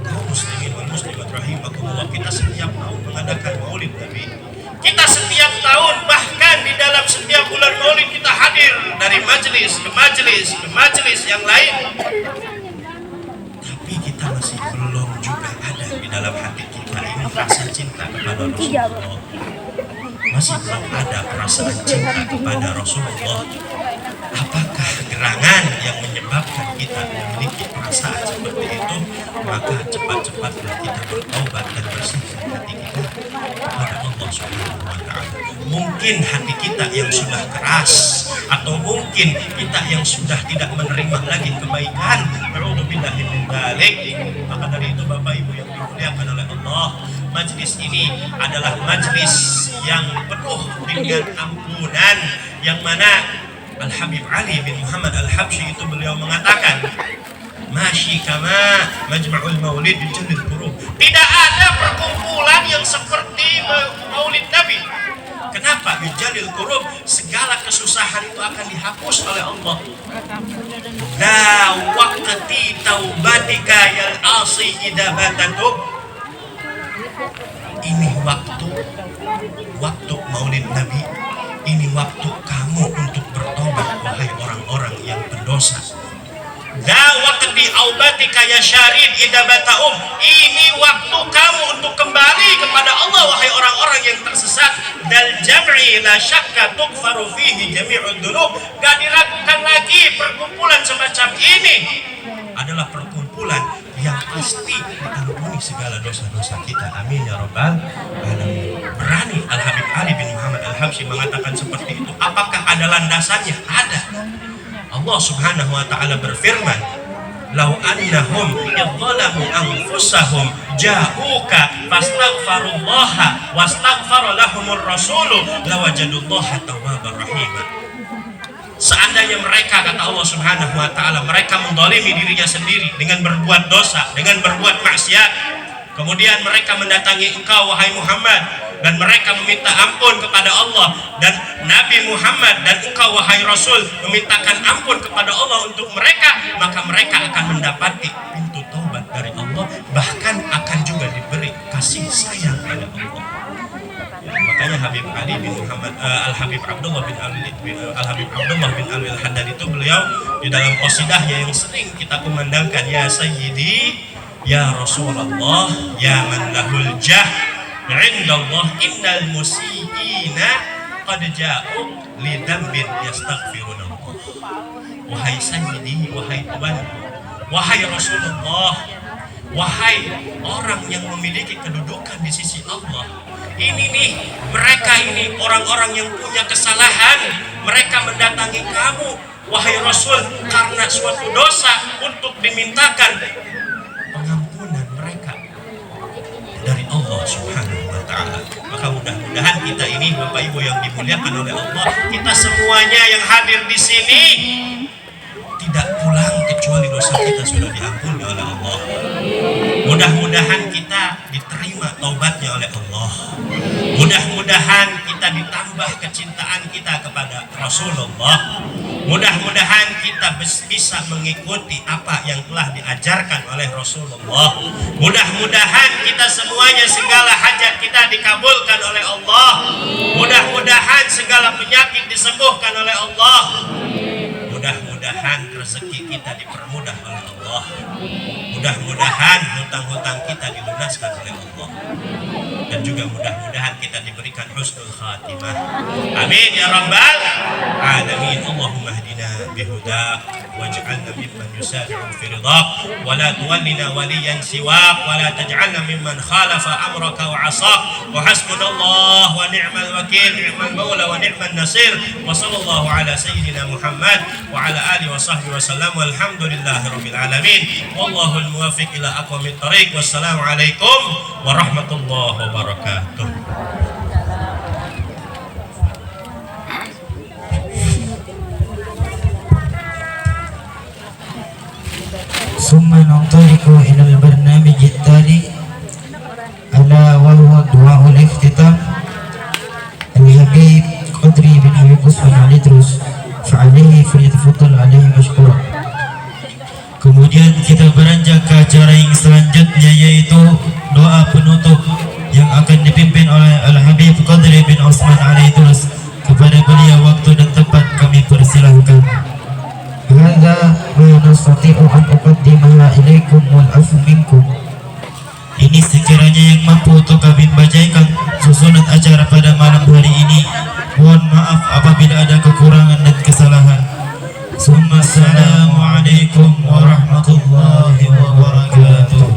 Kaum muslimin wal muslimat rahimakumullah, kita setiap tahun mengadakan Maulid Nabi. Kita setiap tahun, bahkan di dalam setiap bulan Maulid kita hadir dari majelis ke majelis ke majelis yang lain. Tapi kita masih belum juga ada di dalam hati kita ini rasa cinta kepada Rasulullah. Masih belum ada perasaan cinta kepada Rasulullah. Apakah gerangan yang menyebabkan kita memiliki perasaan seperti itu? Maka cepat-cepatlah kita bertaubat dan bersihkan hati kita kepada Allah Subhanahu wa Ta'ala. Mungkin hati kita yang sudah keras, atau mungkin kita yang sudah tidak menerima lagi kebaikan. A'udzubillahi min dzalik. Maka dari itu Bapak Ibu yang dimuliakan oleh Allah, majlis ini adalah majlis yang penuh dengan ampunan, yang mana Al-Habib Ali bin Muhammad Al-Habsyi itu beliau mengatakan, Masyi kama majma'ul maulid bijalil qurub. Tidak ada perkumpulan yang seperti Maulid Nabi. Kenapa? Bijalil qurub, segala kesusahan itu akan dihapus oleh Allah. La waqti taubatika yal asi idza batatub. Ini waktu Maulid Nabi. Ini waktu kamu untuk bertobat, wahai orang-orang yang berdosa. La waqti aubatika ya syarid idza bata'um. Ini waktu kamu untuk kembali kepada Allah, wahai orang-orang yang tersesat. Dal jam'i la syakka tughfaru fihi jami'ud dzunub. Gak diragukan lagi, perkumpulan semacam ini adalah perkumpulan yang pasti mengampuni segala dosa-dosa kita. Amin ya rabbal alamin. Berani Al-Habib Ali bin Muhammad Al-Habsyi mengatakan seperti itu. Apakah ada landasannya? Ada. Allah Subhanahu wa Ta'ala berfirman, "Lau annahum idzalamu anfusahum ja'uka fastaghfirullaha wastaghfara lahumur rasulu lawajadullaha tawwabar rahim." Seandainya mereka, kata Allah Subhanahu wa Ta'ala, mereka mendolimi dirinya sendiri dengan berbuat dosa, dengan berbuat maksiat, kemudian mereka mendatangi engkau wahai Muhammad, dan mereka meminta ampun kepada Allah dan Nabi Muhammad, dan engkau wahai Rasul memintakan ampun kepada Allah untuk mereka, maka mereka akan mendapati pintu taubat dari Allah, bahkan akan juga diberi kasih sayang dari Allah. Makanya Habib Ali bin Muhammad Al-Habib Abdullah bin Ali Al-Haddad itu beliau di dalam qasidahnya yang sering kita kumandangkan, ya Sayyidi ya Rasulullah ya man lahul jah indallah innal musiiina qad ja'u li dambin yastaghfiruna. Wahai Sayyidi, wahai Tuanku, wahai Rasulullah, wahai orang yang memiliki kedudukan di sisi Allah, ini nih, mereka ini orang-orang yang punya kesalahan, mereka mendatangi kamu wahai Rasul karena suatu dosa untuk dimintakan pengampunan mereka dari Allah Subhanahu wa Ta'ala. Maka mudah-mudahan kita ini Bapak Ibu yang dimuliakan oleh Allah, kita semuanya yang hadir di sini tidak pulang kecuali dosa kita sudah diampuni oleh Allah. Mudah-mudahan kita diterima taubatnya oleh Allah. Mudah-mudahan kita ditambah kecintaan kita kepada Rasulullah. Mudah-mudahan kita bisa mengikuti apa yang telah diajarkan oleh Rasulullah. Mudah-mudahan kita semuanya segala hajat kita dikabulkan oleh Allah. Mudah-mudahan segala penyakit disembuhkan oleh Allah. Mudah-mudahan rezeki kita dipermudah oleh Allah. Mudah-mudahan hutang-hutang kita dilunaskan oleh Allah. Dan juga mudah-mudahan kita diberi memberikan husnul khatimah. Amin ya rabbal alamin. Allahumma hdina bihudak waj'alna mimman yusari'u fi ridak wa la tuwallina waliyan siwak wa la taj'alna mimman khalafa amraka wa 'asak wa hasbunallah wa ni'mal wakil ni'mal maula wa ni'man nasir wa sallallahu ala sayyidina Muhammad wa ala alihi wa sahbihi wa sallam walhamdulillahi rabbil alamin wallahu al-muwaffiq ila aqwamit thariq. Wassalamu alaikum warahmatullahi wabarakatuh. ثم ننطلق إلى البرنامج التالي ألا وهو دعاء الاختتام. الحبيب قدري بن حبيب عثمان علي Idrus فعليه فليتفضل عليه مشكورا. Kemudian kita beranjak ke acara yang selanjutnya, yaitu doa penutup yang akan dipimpin oleh Al-Habib Qadri bin Utsman Ali Idrus. Kepada beliau waktu dan tempat kami persilahkan. Hadza ma nastati'u an uqaddimaha ilaikum wal afu minkum. Ini sekiranya yang mampu untuk kami bacakan susunan acara pada malam hari ini. Mohon maaf apabila ada kekurangan dan kesalahan. Assalamualaikum warahmatullahi wabarakatuh.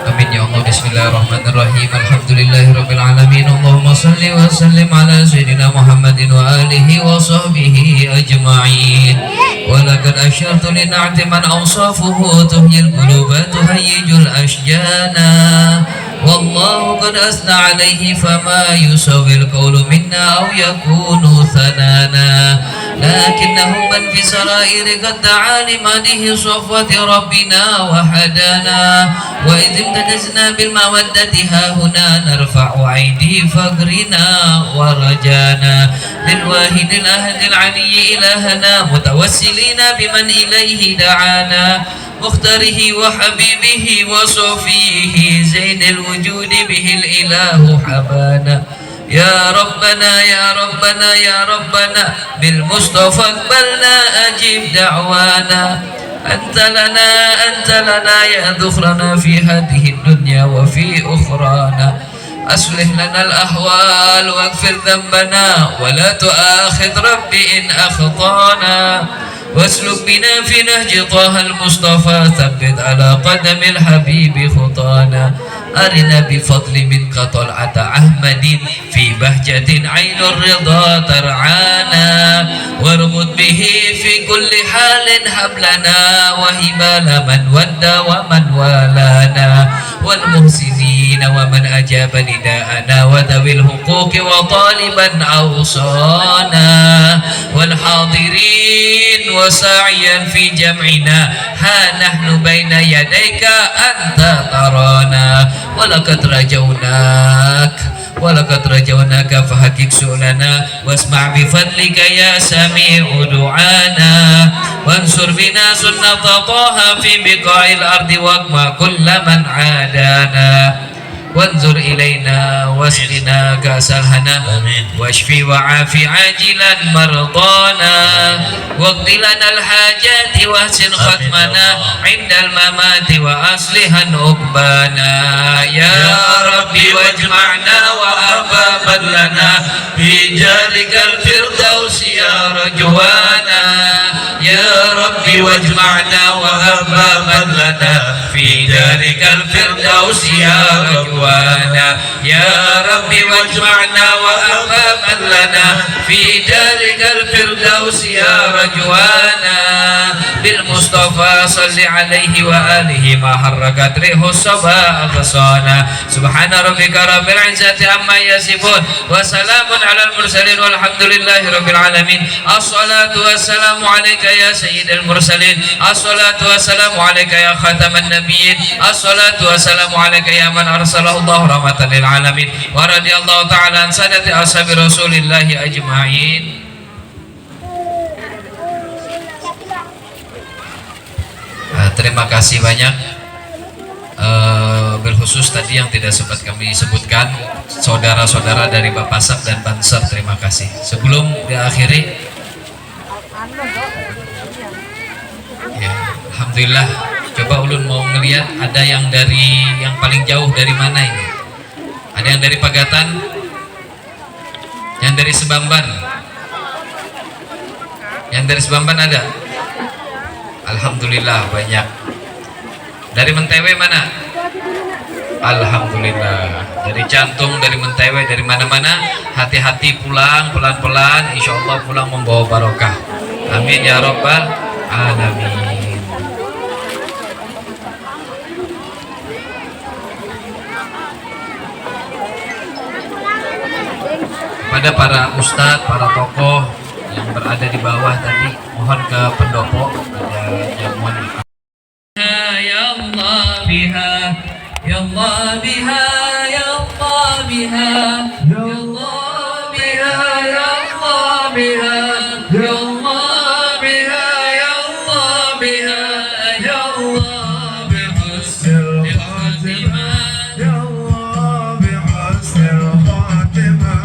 Amin ya Allah. Bismillahirrahmanirrahim. Alhamdulillahirabbil alamin. Allahumma shalli wa sallim ala sayyidina Muhammadin wa alihi wa sahbihi ajma'in. Wa laqad asyartu li na'ti man awsafuhu tuhyil quluba tuhayyijul ashjana. Wallahu qad asna alaihi fama yusawil qawlu minna aw yakunu thanana. Lakinnahu man fi sarairi qad da'a limadihi safwati rabbina wa hadana. Wa idh imtadazna bil mawaddati hahuna narfa'u aidi fagrina wa rajana. Lil wahidil ahadil aliyyi ilahana mutawassilina biman ilaihi da'ana. مختاره وحبيبه وصفيه زين الوجود به الإله حبانا. يا ربنا يا ربنا يا ربنا بالمصطفى اقبلنا أجب دعوانا. أنت لنا يا ذخرنا في هذه الدنيا وفي أخرانا. أصلح لنا الأحوال واغفر ذنبنا ولا تؤاخذ ربي إن أخطأنا. واسلك بنا في نهج طه المصطفى ثبت على قدم الحبيب خطانا. أرنا بفضل منك طلعة أحمد في بهجة عين الرضا ترعانا. واربط به في كل حال حبلنا وهبال من ود ومن والانا. والمحسنين ومن أجاب نداءنا وذوي الحقوق وطالبا أوصانا. والحاضرين وساعيا في جمعنا ها نحن بين يديك أنت ترانا. ولقد رجوناك فحقق سؤلنا واسمع بفضلك يا سميع دعانا. وانصر بنا سنة طه في بقاع الأرض واقمع كل من عادانا. وانظر إلينا واسقنا كأس الهنا واشفي وعافي عاجلا مرضانا. واقض لنا الحاجات واحسن ختمنا عند الممات وأصلحا عقبانا. يا ربي واجمعنا وأبابا لنا في جارك الفردوس يا رجوانا. يا ربي واجمعنا وأبابا لنا في دارك الفردوس يا رجوانا. يا ربي واجمعنا وأبابا لنا في دارك الفردوس يا رجوانا. بالمصطفى صل عليه وآله ما حركت ريح الصبا أغصانا. سبحان ربك رب العزة عما يصفون وسلام على المرسلين والحمد لله رب العالمين. الصلاة والسلام عليك يا سيد المرسلين. الصلاة والسلام عليك يا خاتم النبيين. الصلاة والسلام عليك يا من أرسله الله رحمة للعالمين. ورضي الله تعالى عن سادة أصحاب رسول الله أجمعين. Terima kasih banyak. Berkhusus tadi yang tidak sempat kami sebutkan, saudara-saudara dari Bapasab dan Bansar, terima kasih. Sebelum diakhiri, ya, alhamdulillah. Coba ulun mau ngelihat ada yang dari yang paling jauh dari mana ini? Ada yang dari Pagatan? Yang dari Sebamban? Yang dari Sebamban ada? Alhamdulillah banyak. Dari Mentewe mana? Alhamdulillah. Dari Jantung, dari Mentewe, dari mana-mana. Hati-hati pulang, pelan-pelan. Insya Allah pulang membawa barokah. Amin ya Rabbal Alamin. Pada para ustadz, para tokoh yang berada di bawah tadi, mohon ke pendopo ada jamuan. Ya Allah biha, ya Allah biha, ya Allah biha, ya Allah biha, ya Allah biha, ya Allah biha, ya Allah biha, ya Allah bihusnil khatimah, ya Allah bihusnil khatimah.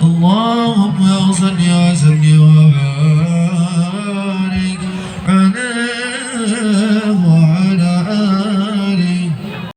اللهم صل وسلم